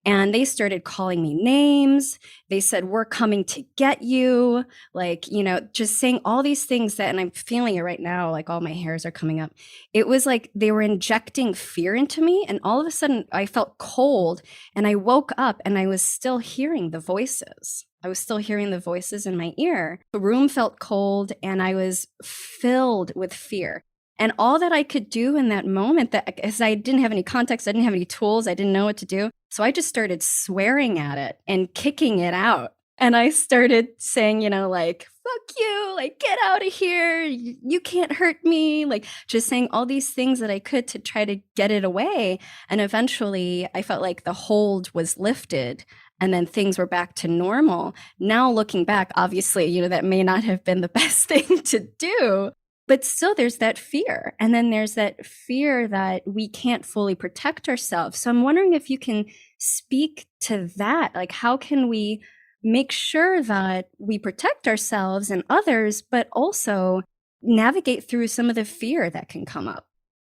And they started calling me names. They said, "We're coming to get you." Like, just saying all these things that, and I'm feeling it right now, like all my hairs are coming up. It was like they were injecting fear into me. And all of a sudden I felt cold, and I woke up and I was still hearing the voices. I was still hearing the voices in my ear. The room felt cold and I was filled with fear. And all that I could do in that moment, that because I didn't have any context, I didn't have any tools, I didn't know what to do. So I just started swearing at it and kicking it out. And I started saying, like, "Fuck you, like, get out of here. You can't hurt me." Like, just saying all these things that I could to try to get it away. And eventually I felt like the hold was lifted and then things were back to normal. Now looking back, obviously, that may not have been the best thing to do. But still, there's that fear. And then there's that fear that we can't fully protect ourselves. So I'm wondering if you can speak to that. Like, how can we make sure that we protect ourselves and others, but also navigate through some of the fear that can come up?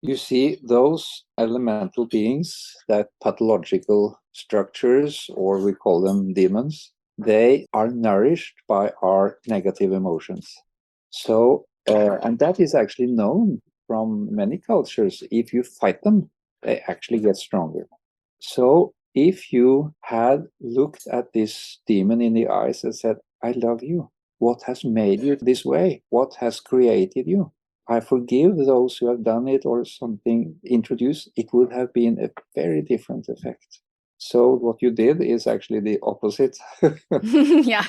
You see, those elemental beings, that pathological structures, or we call them demons, they are nourished by our negative emotions. So, and that is actually known from many cultures. If you fight them, they actually get stronger. So if you had looked at this demon in the eyes and said, "I love you. What has made you this way? What has created you? I forgive those who have done it," or something introduced, it would have been a very different effect. So what you did is actually the opposite. Yeah.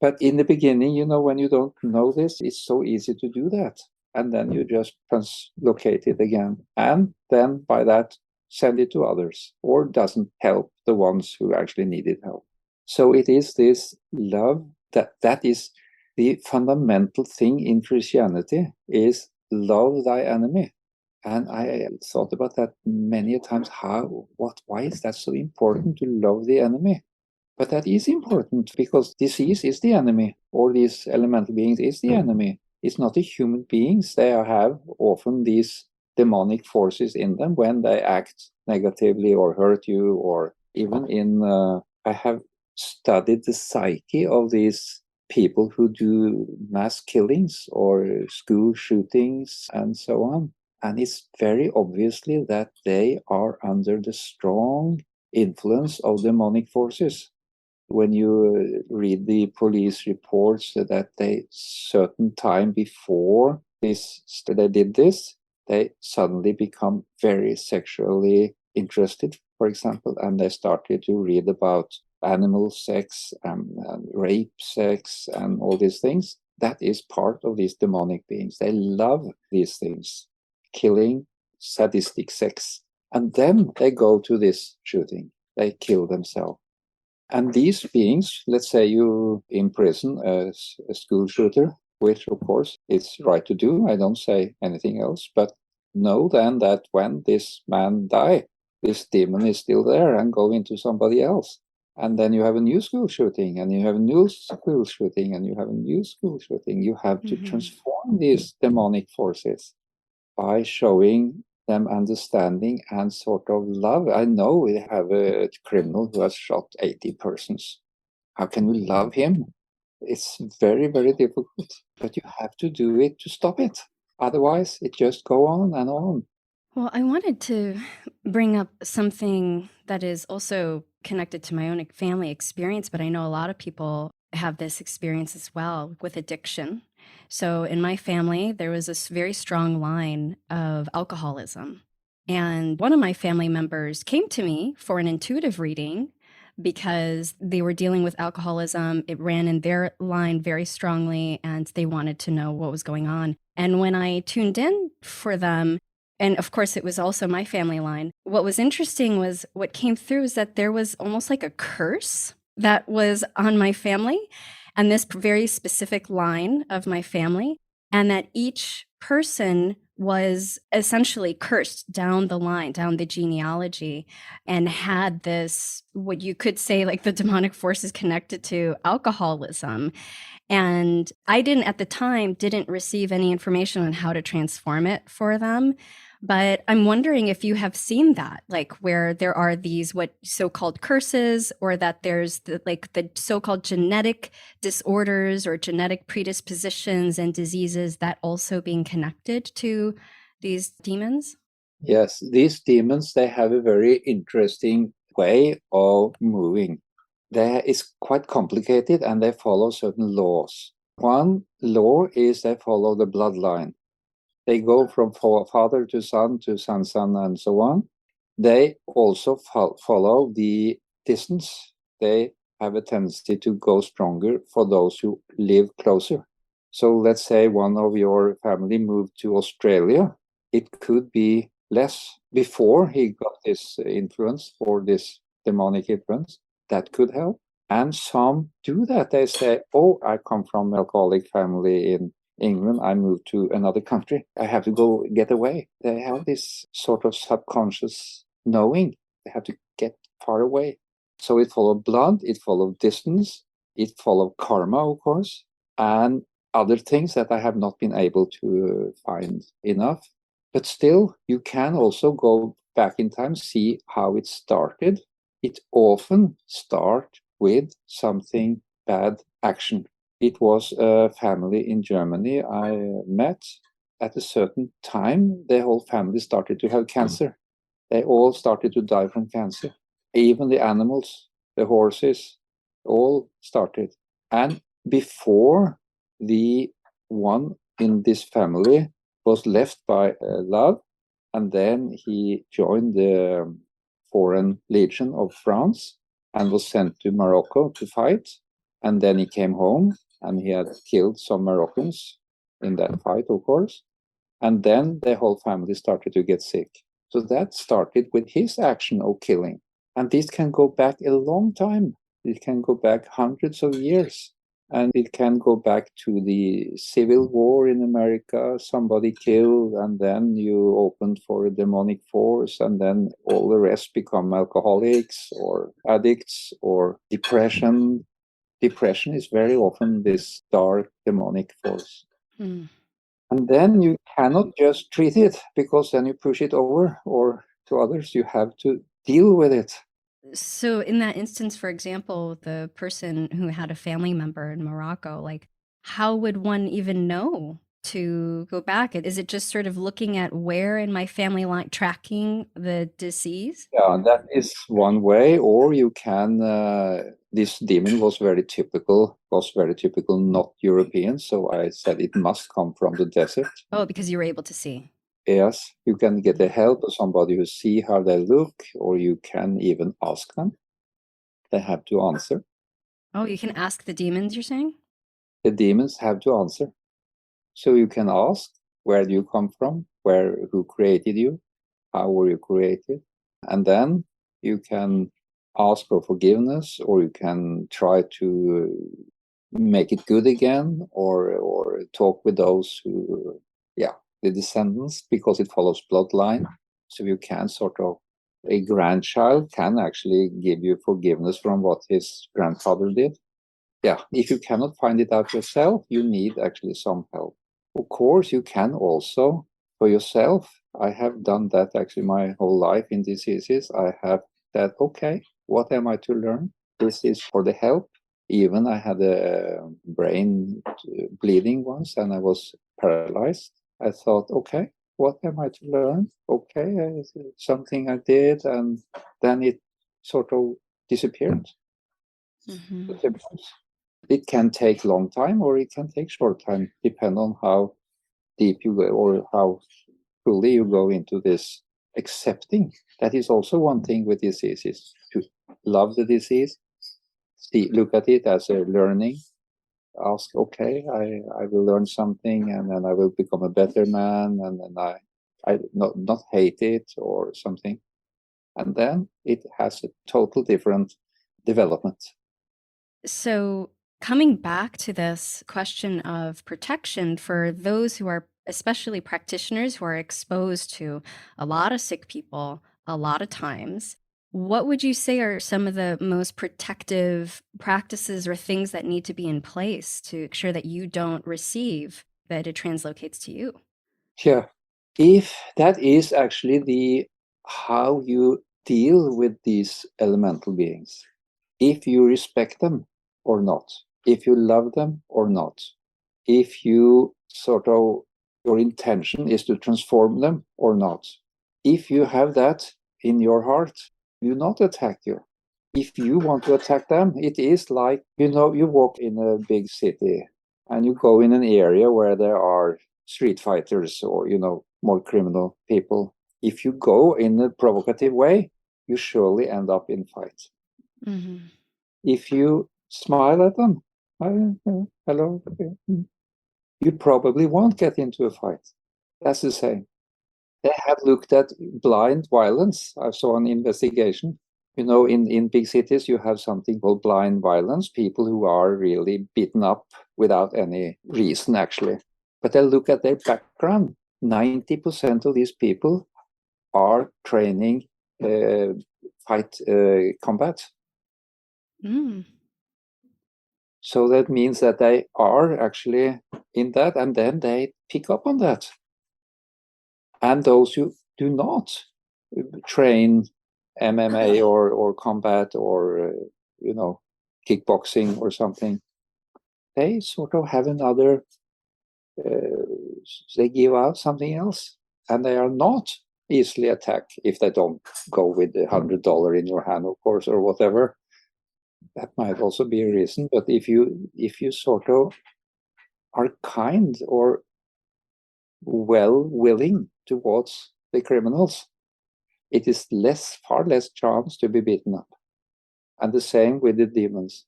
But in the beginning, when you don't know this, it's so easy to do that. And then you just translocate it again. And then by that, send it to others, or doesn't help the ones who actually needed help. So it is this love that is the fundamental thing in Christianity, is love thy enemy. And I thought about that many times. Why is that so important, to love the enemy? But that is important, because disease is the enemy, or these elemental beings is the enemy. It's not the human beings. They have often these demonic forces in them when they act negatively or hurt you, or even I have studied the psyche of these people who do mass killings or school shootings and so on. And it's very obviously that they are under the strong influence of demonic forces. When you read the police reports that they certain time before they did this, they suddenly become very sexually interested, for example, and they started to read about animal sex and rape sex and all these things. That is part of these demonic beings. They love these things, killing, sadistic sex. And then they go to this shooting. They kill themselves. And these beings, let's say you imprison a school shooter, which of course is right to do. I don't say anything else, but know then that when this man die, this demon is still there and go into somebody else. And then you have a new school shooting, and you have a new school shooting, and you have a new school shooting. You have to transform these demonic forces by showing them understanding and sort of love. I know we have a criminal who has shot 80 persons. How can we love him? It's very, very difficult, but you have to do it to stop it. Otherwise, it just go on and on. Well, I wanted to bring up something that is also connected to my own family experience, but I know a lot of people have this experience as well with addiction. So in my family, there was this very strong line of alcoholism. And one of my family members came to me for an intuitive reading because they were dealing with alcoholism. It ran in their line very strongly, and they wanted to know what was going on. And when I tuned in for them, and of course, it was also my family line, what was interesting was what came through is that there was almost like a curse that was on my family and this very specific line of my family, and that each person was essentially cursed down the line, down the genealogy, and had this, what you could say, like the demonic forces connected to alcoholism. And I at the time, didn't receive any information on how to transform it for them. But I'm wondering if you have seen that, like where there are these what so-called curses, or that there's the so-called genetic disorders or genetic predispositions and diseases that also being connected to these demons. Yes, these demons, they have a very interesting way of moving. It's quite complicated and they follow certain laws. One law is they follow the bloodline. They go from father to son, and so on. They also follow the distance. They have a tendency to go stronger for those who live closer. So let's say one of your family moved to Australia. It could be less before he got this influence or this demonic influence. That could help. And some do that. They say, oh, I come from an alcoholic family in England, I moved to another country. I have to go get away. They have this sort of subconscious knowing. They have to get far away. So it followed blood, it followed distance, it followed karma, of course, and other things that I have not been able to find enough. But still, you can also go back in time, see how it started. It often starts with something bad action. It was a family in Germany I met. At a certain time, the whole family started to have cancer. They all started to die from cancer. Even the animals, the horses, all started. And before the one in this family was left by love, and then he joined the Foreign Legion of France and was sent to Morocco to fight. And then he came home and he had killed some Moroccans in that fight, of course. And then the whole family started to get sick. So that started with his action of killing. And this can go back a long time. It can go back hundreds of years. And it can go back to the Civil War in America. Somebody killed, and then you opened for a demonic force, and then all the rest become alcoholics or addicts or depression. Depression is very often this dark demonic force. Mm. And then you cannot just treat it, because then you push it over or to others. You have to deal with it. So in that instance, for example, the person who had a family member in Morocco, like how would one even know to go back? Is it just sort of looking at where in my family line tracking the disease? Yeah, that is one way. Or you can, this demon was very typical, not European. So I said it must come from the desert. Oh, because you were able to see. Yes, you can get the help of somebody who see how they look, or you can even ask them. They have to answer. Oh, you can ask the demons, you're saying? The demons have to answer. So you can ask, where do you come from? Who created you? How were you created? And then you can ask for forgiveness, or you can try to make it good again, or talk with those who, the descendants, because it follows bloodline. So you can sort of, a grandchild can actually give you forgiveness from what his grandfather did. Yeah, if you cannot find it out yourself, you need actually some help. Of course, you can also, for yourself, I have done that actually my whole life in diseases. I have that, okay, what am I to learn? This is for the help. Even I had a brain bleeding once and I was paralyzed. I thought, okay, what am I to learn? Okay, something I did, and then it sort of disappeared. Mm-hmm. It can take long time or it can take short time, depend on how deep you go or how fully you go into this accepting. That is also one thing with diseases, to love the disease, look at it as a learning, ask, okay, I will learn something, and then I will become a better man, and then I not hate it or something. And then it has a total different development. So, coming back to this question of protection for those who are, especially practitioners who are exposed to a lot of sick people a lot of times, what would you say are some of the most protective practices or things that need to be in place to ensure that you don't receive that it translocates to you? Yeah. if that is actually the how you deal with these elemental beings, if you respect them or not, if you love them or not, if you sort of your intention is to transform them or not, if you have that in your heart, do not attack you. If you want to attack them, it is like, you know, you walk in a big city and you go in an area where there are street fighters or, you know, more criminal people. If you go in a provocative way, you surely end up in fight. Mm-hmm. If you smile at them, hello, you probably won't get into a fight. That's the same. They have looked at blind violence. I saw an investigation. You know, in big cities, you have something called blind violence, people who are really beaten up without any reason, actually. But they look at their background. 90% of these people are training fight combat. Mm. So that means that they are actually in that, and then they pick up on that. And those who do not train MMA or combat or, you know, kickboxing or something, they sort of have another, they give out something else. And they are not easily attacked if they don't go with $100 in your hand, of course, or whatever. That might also be a reason. But if you sort of are kind or willing towards the criminals, it is far less chance to be beaten up. And the same with the demons.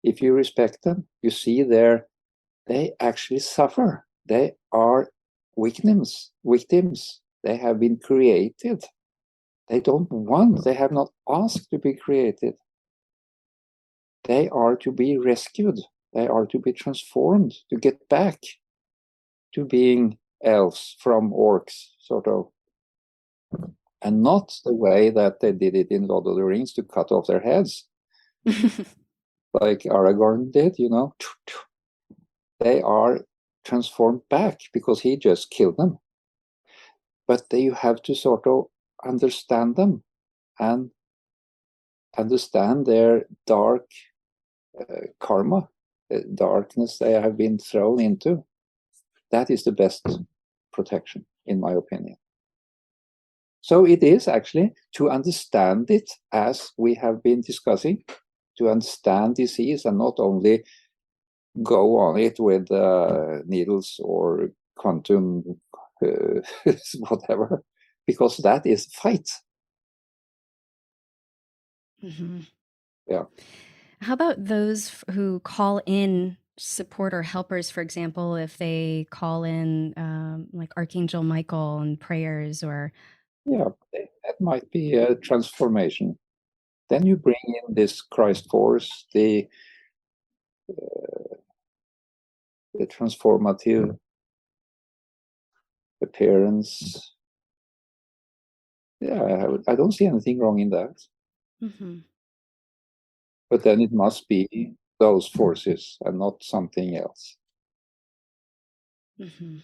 If you respect them, you see they actually suffer. They are victims. They have been created. They don't want, they have not asked to be created. They are to be rescued. They are to be transformed, to get back to being elves from orcs, sort of. And not the way that they did it in Lord of the Rings to cut off their heads, like Aragorn did, you know. They are transformed back because he just killed them. But you have to sort of understand them and understand their dark karma, the darkness they have been thrown into. That is the best protection, in my opinion. So it is actually to understand it as we have been discussing, to understand disease and not only go on it with needles or quantum whatever, because that is fight. Mm-hmm. Yeah. How about those who call in support or helpers, for example, if they call in like Archangel Michael and prayers or... Yeah, that might be a transformation. Then you bring in this Christ force, the transformative appearance. Yeah, I don't see anything wrong in that. Mm-hmm. But then it must be those forces and not something else. Mm-hmm.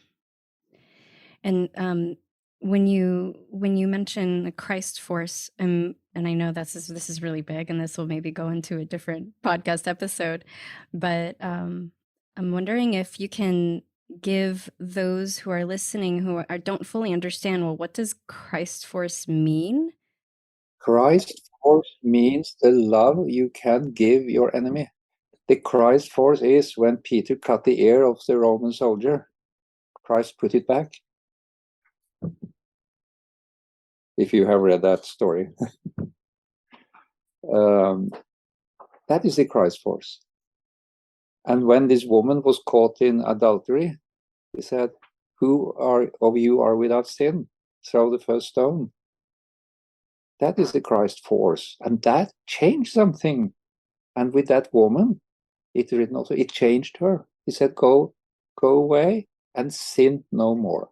And when you mention the Christ force, and I know this is really big, and this will maybe go into a different podcast episode, but I'm wondering if you can give those who are listening who don't fully understand, well, what does Christ force mean? Christ force means the love you can give your enemy. The Christ force is when Peter cut the ear of the Roman soldier. Christ put it back. If you have read that story. That is the Christ force. And when this woman was caught in adultery, he said, "Who of you are without sin? Throw the first stone." That is the Christ force. And that changed something. And with that woman, it changed her. He said, go away and sin no more.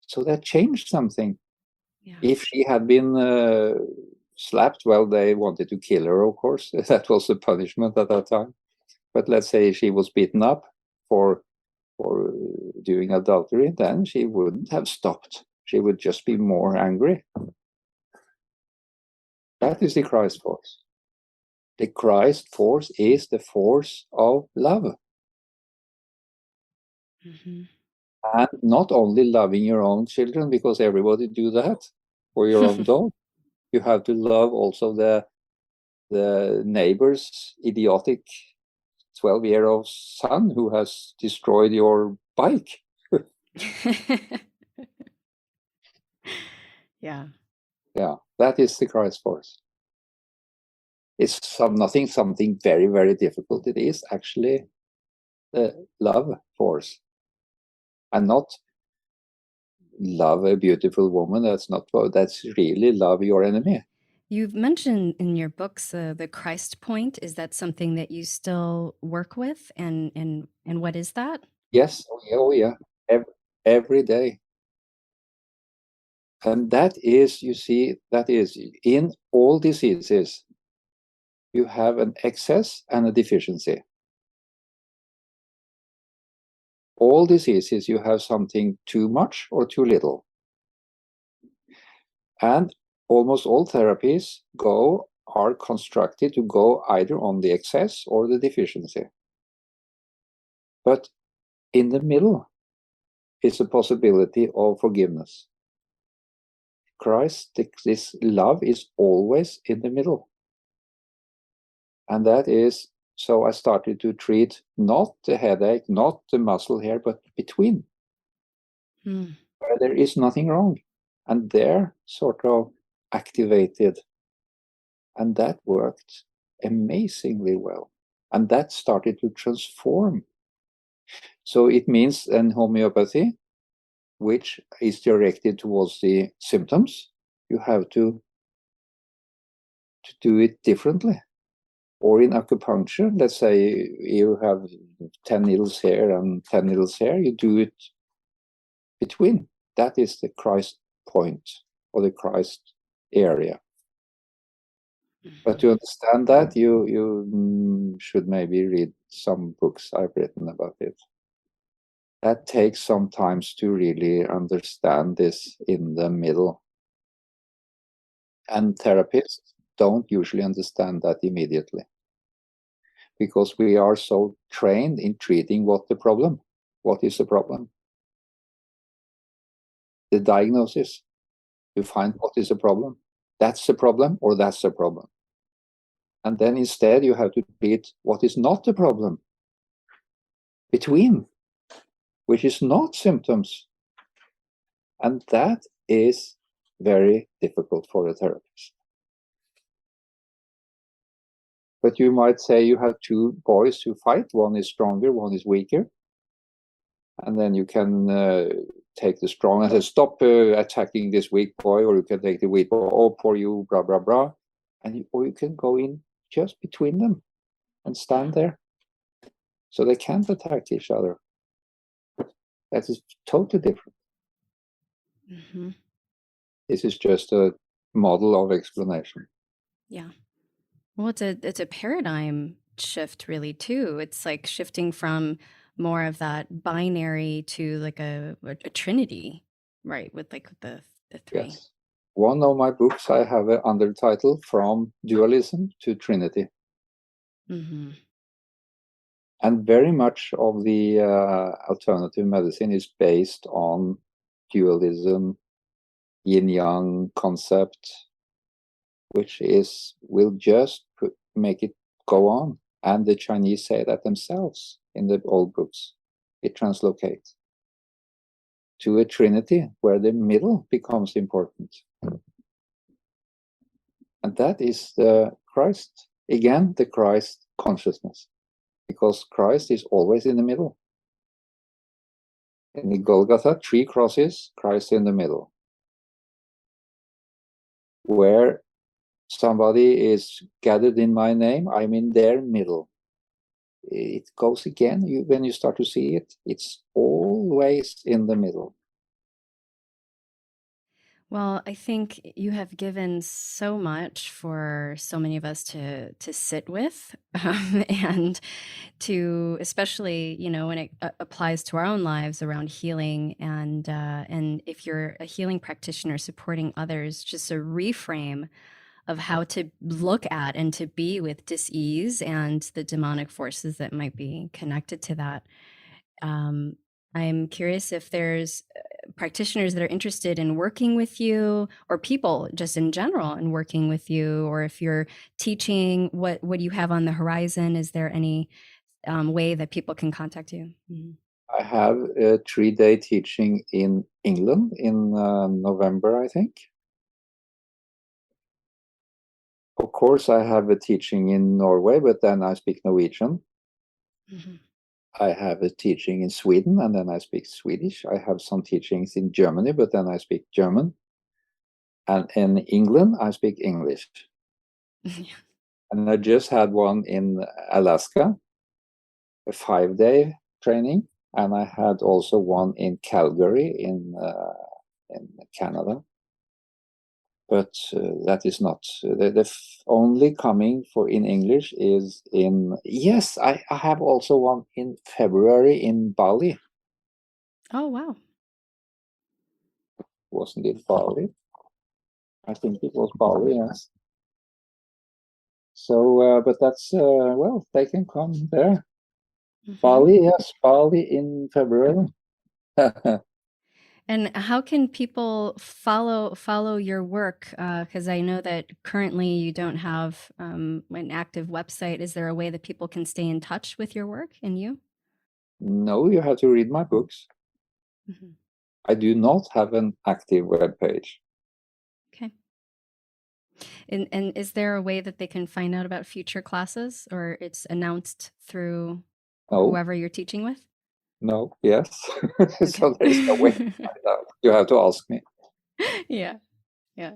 So that changed something. Yeah. If she had been slapped, well, they wanted to kill her, of course. That was the punishment at that time. But let's say she was beaten up for doing adultery, then she wouldn't have stopped. She would just be more angry. That is the Christ force. The Christ force is the force of love. Mm-hmm. And not only loving your own children, because everybody do that, or your own dog. You have to love also the neighbor's idiotic 12-year-old son who has destroyed your bike. Yeah. Yeah, that is the Christ force. It's something very, very difficult. It is actually the love force, and not love a beautiful woman. That's really love your enemy. You've mentioned in your books the Christ point. Is that something that you still work with? And what is that? Yes, oh yeah. Every day. And that is, you see, that is in all diseases, you have an excess and a deficiency. All diseases, you have something too much or too little. And almost all therapies are constructed to go either on the excess or the deficiency. But in the middle is a possibility of forgiveness. Christ, this love is always in the middle. And that is, so I started to treat not the headache, not the muscle here, but between, where there is nothing wrong. And they're sort of activated. And that worked amazingly well. And that started to transform. So it means in homeopathy, which is directed towards the symptoms, you have to do it differently. Or in acupuncture, let's say you have 10 needles here and 10 needles here, you do it between. That is the Christ point or the Christ area. But to understand that, you should maybe read some books I've written about it. That takes some time to really understand this in the middle. And therapists don't usually understand that immediately, because we are so trained in treating what is the problem. The diagnosis, you find what is the problem. That's the problem, or that's the problem. And then instead you have to treat what is not the problem, between, which is not symptoms. And that is very difficult for a therapist. But you might say you have two boys who fight, one is stronger, one is weaker. And then you can take the strong and say, stop attacking this weak boy, or you can take the weak boy, oh, poor you, blah, blah, blah. Or you can go in just between them and stand there. So they can't attack each other. That is totally different. Mm-hmm. This is just a model of explanation. Yeah. Well, it's a paradigm shift, really, too. It's like shifting from more of that binary to like a trinity, right? With like the three. Yes. One of my books, I have an undertitle, From Dualism to Trinity. Mm-hmm. And very much of the alternative medicine is based on dualism, yin-yang concept, which will just make it go on. And the Chinese say that themselves in the old books. It translocates to a trinity where the middle becomes important. And that is the Christ. Again, the Christ consciousness. Because Christ is always in the middle. In the Golgotha, 3 crosses, Christ in the middle. Where somebody is gathered in my name, I'm in their middle. It goes again, when you start to see it, it's always in the middle. Well, I think you have given so much for so many of us to sit with, and to, especially, when it applies to our own lives around healing, and if you're a healing practitioner supporting others, just a reframe of how to look at and to be with dis-ease and the demonic forces that might be connected to that. I'm curious if there's practitioners that are interested in working with you, or people just in general in working with you, or if you're teaching, what do you have on the horizon? Is there any way that people can contact you? Mhm. I have a 3-day teaching in England in November, I think. Of course, I have a teaching in Norway, but then I speak Norwegian. Mhm. I have a teaching in Sweden, and then I speak Swedish. I have some teachings in Germany, but then I speak German. And in England, I speak English. Yeah. And I just had one in Alaska, a 5-day training. And I had also one in Calgary in Canada. But that is not the only coming for in English is in, yes, I have also one in February in Bali. Oh, wow. Wasn't it Bali? I think it was Bali, yes. So, but that's, well, they can come there. Mhm. Bali, yes, Bali in February. And how can people follow your work? Because I know that currently you don't have an active website. Is there a way that people can stay in touch with your work and you? No, you have to read my books. Mhm. I do not have an active web page. Okay. And is there a way that they can find out about future classes, or it's announced through No, whoever you're teaching with? no, yes. Okay. So there is no way to find out. You have to ask me. Yeah. Yeah.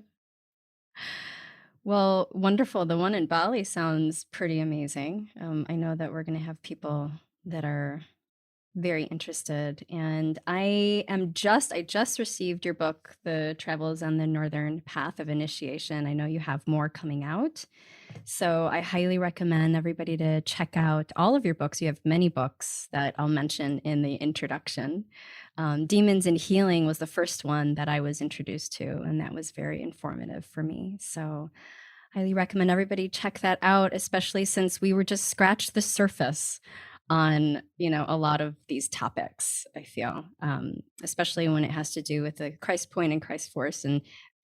Well, wonderful. The one in Bali sounds pretty amazing. I know that we're going to have people that are very interested. And I just received your book, The Travels on the Northern Path of Initiation. I know you have more coming out. So I highly recommend everybody to check out all of your books. You have many books that I'll mention in the introduction. Demons and Healing was the first one that I was introduced to, and that was very informative for me. So highly recommend everybody check that out, especially since we were just scratched the surface on a lot of these topics. I feel, especially when it has to do with the Christ point and Christ force, and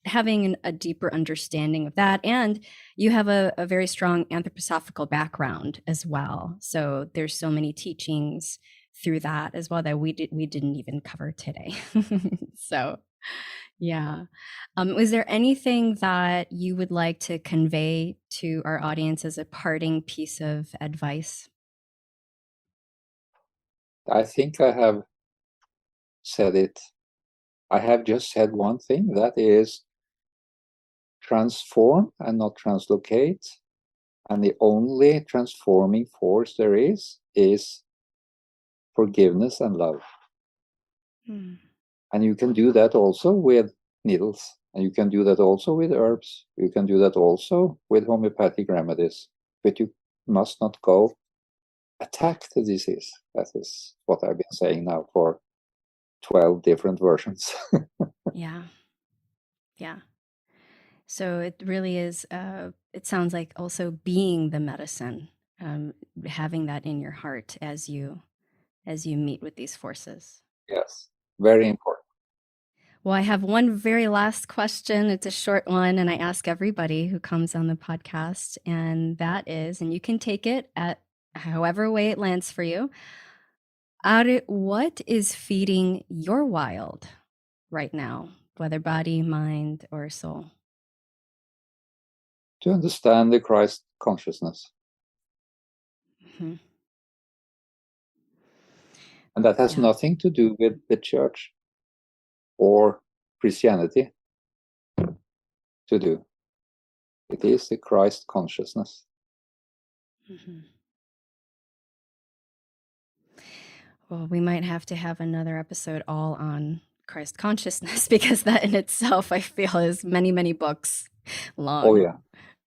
having a deeper understanding of that. And you have a very strong anthroposophical background as well, so there's so many teachings through that as well that we didn't even cover today. So yeah. Was there anything that you would like to convey to our audience as a parting piece of advice? I think I have said it. I have just said one thing, that is transform and not translocate. And the only transforming force there is forgiveness and love. Hmm. And you can do that also with needles. And you can do that also with herbs. You can do that also with homeopathic remedies. But you must not go attack the disease. That is what I've been saying now for 12 different versions. Yeah. Yeah. So it really is, it sounds like also being the medicine, having that in your heart as you meet with these forces. Yes, very important. Well, I have one very last question. It's a short one, and I ask everybody who comes on the podcast, and that is, and you can take it at however way it lands for you. What is feeding your wild right now, whether body, mind, or soul? To understand the Christ consciousness. Mhm. And that has Yeah. nothing to do with the church or Christianity to do. It is the Christ consciousness. Mhm. Well, we might have to have another episode all on Christ consciousness, because that in itself, I feel, is many, many books long. Oh, yeah.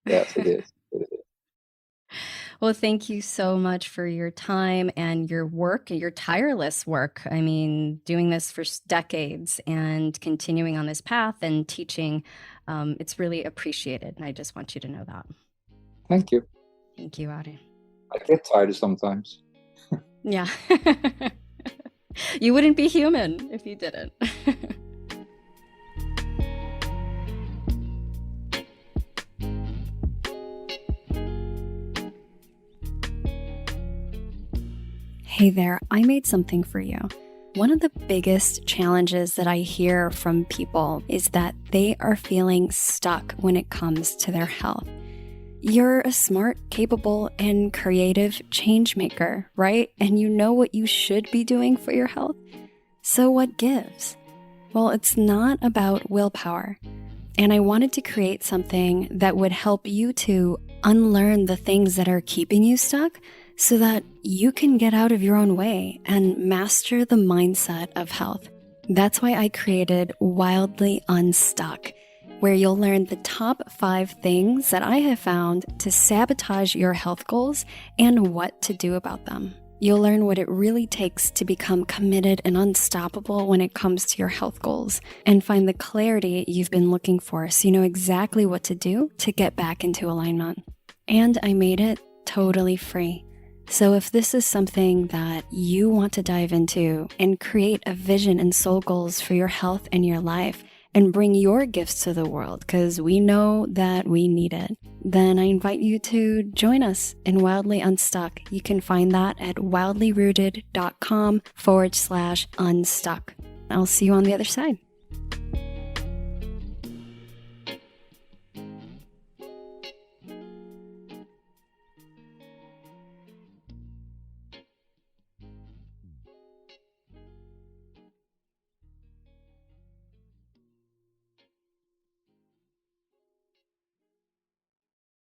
Yes, it is. It is. Well, thank you so much for your time and your work, your tireless work. I mean, doing this for decades and continuing on this path and teaching, it's really appreciated. And I just want you to know that. Thank you. Thank you, Are. I get tired sometimes. Yeah. You wouldn't be human if you didn't. Hey there, I made something for you. One of the biggest challenges that I hear from people is that they are feeling stuck when it comes to their health. You're a smart, capable, and creative change maker, right? And you know what you should be doing for your health. So what gives? Well, it's not about willpower. And I wanted to create something that would help you to unlearn the things that are keeping you stuck so that you can get out of your own way and master the mindset of health. That's why I created Wildly Unstuck, where you'll learn the top 5 things that I have found to sabotage your health goals and what to do about them. You'll learn what it really takes to become committed and unstoppable when it comes to your health goals and find the clarity you've been looking for so you know exactly what to do to get back into alignment. And I made it totally free. So if this is something that you want to dive into and create a vision and soul goals for your health and your life and bring your gifts to the world, because we know that we need it, then I invite you to join us in Wildly Unstuck. You can find that at wildlyrooted.com/unstuck. I'll see you on the other side.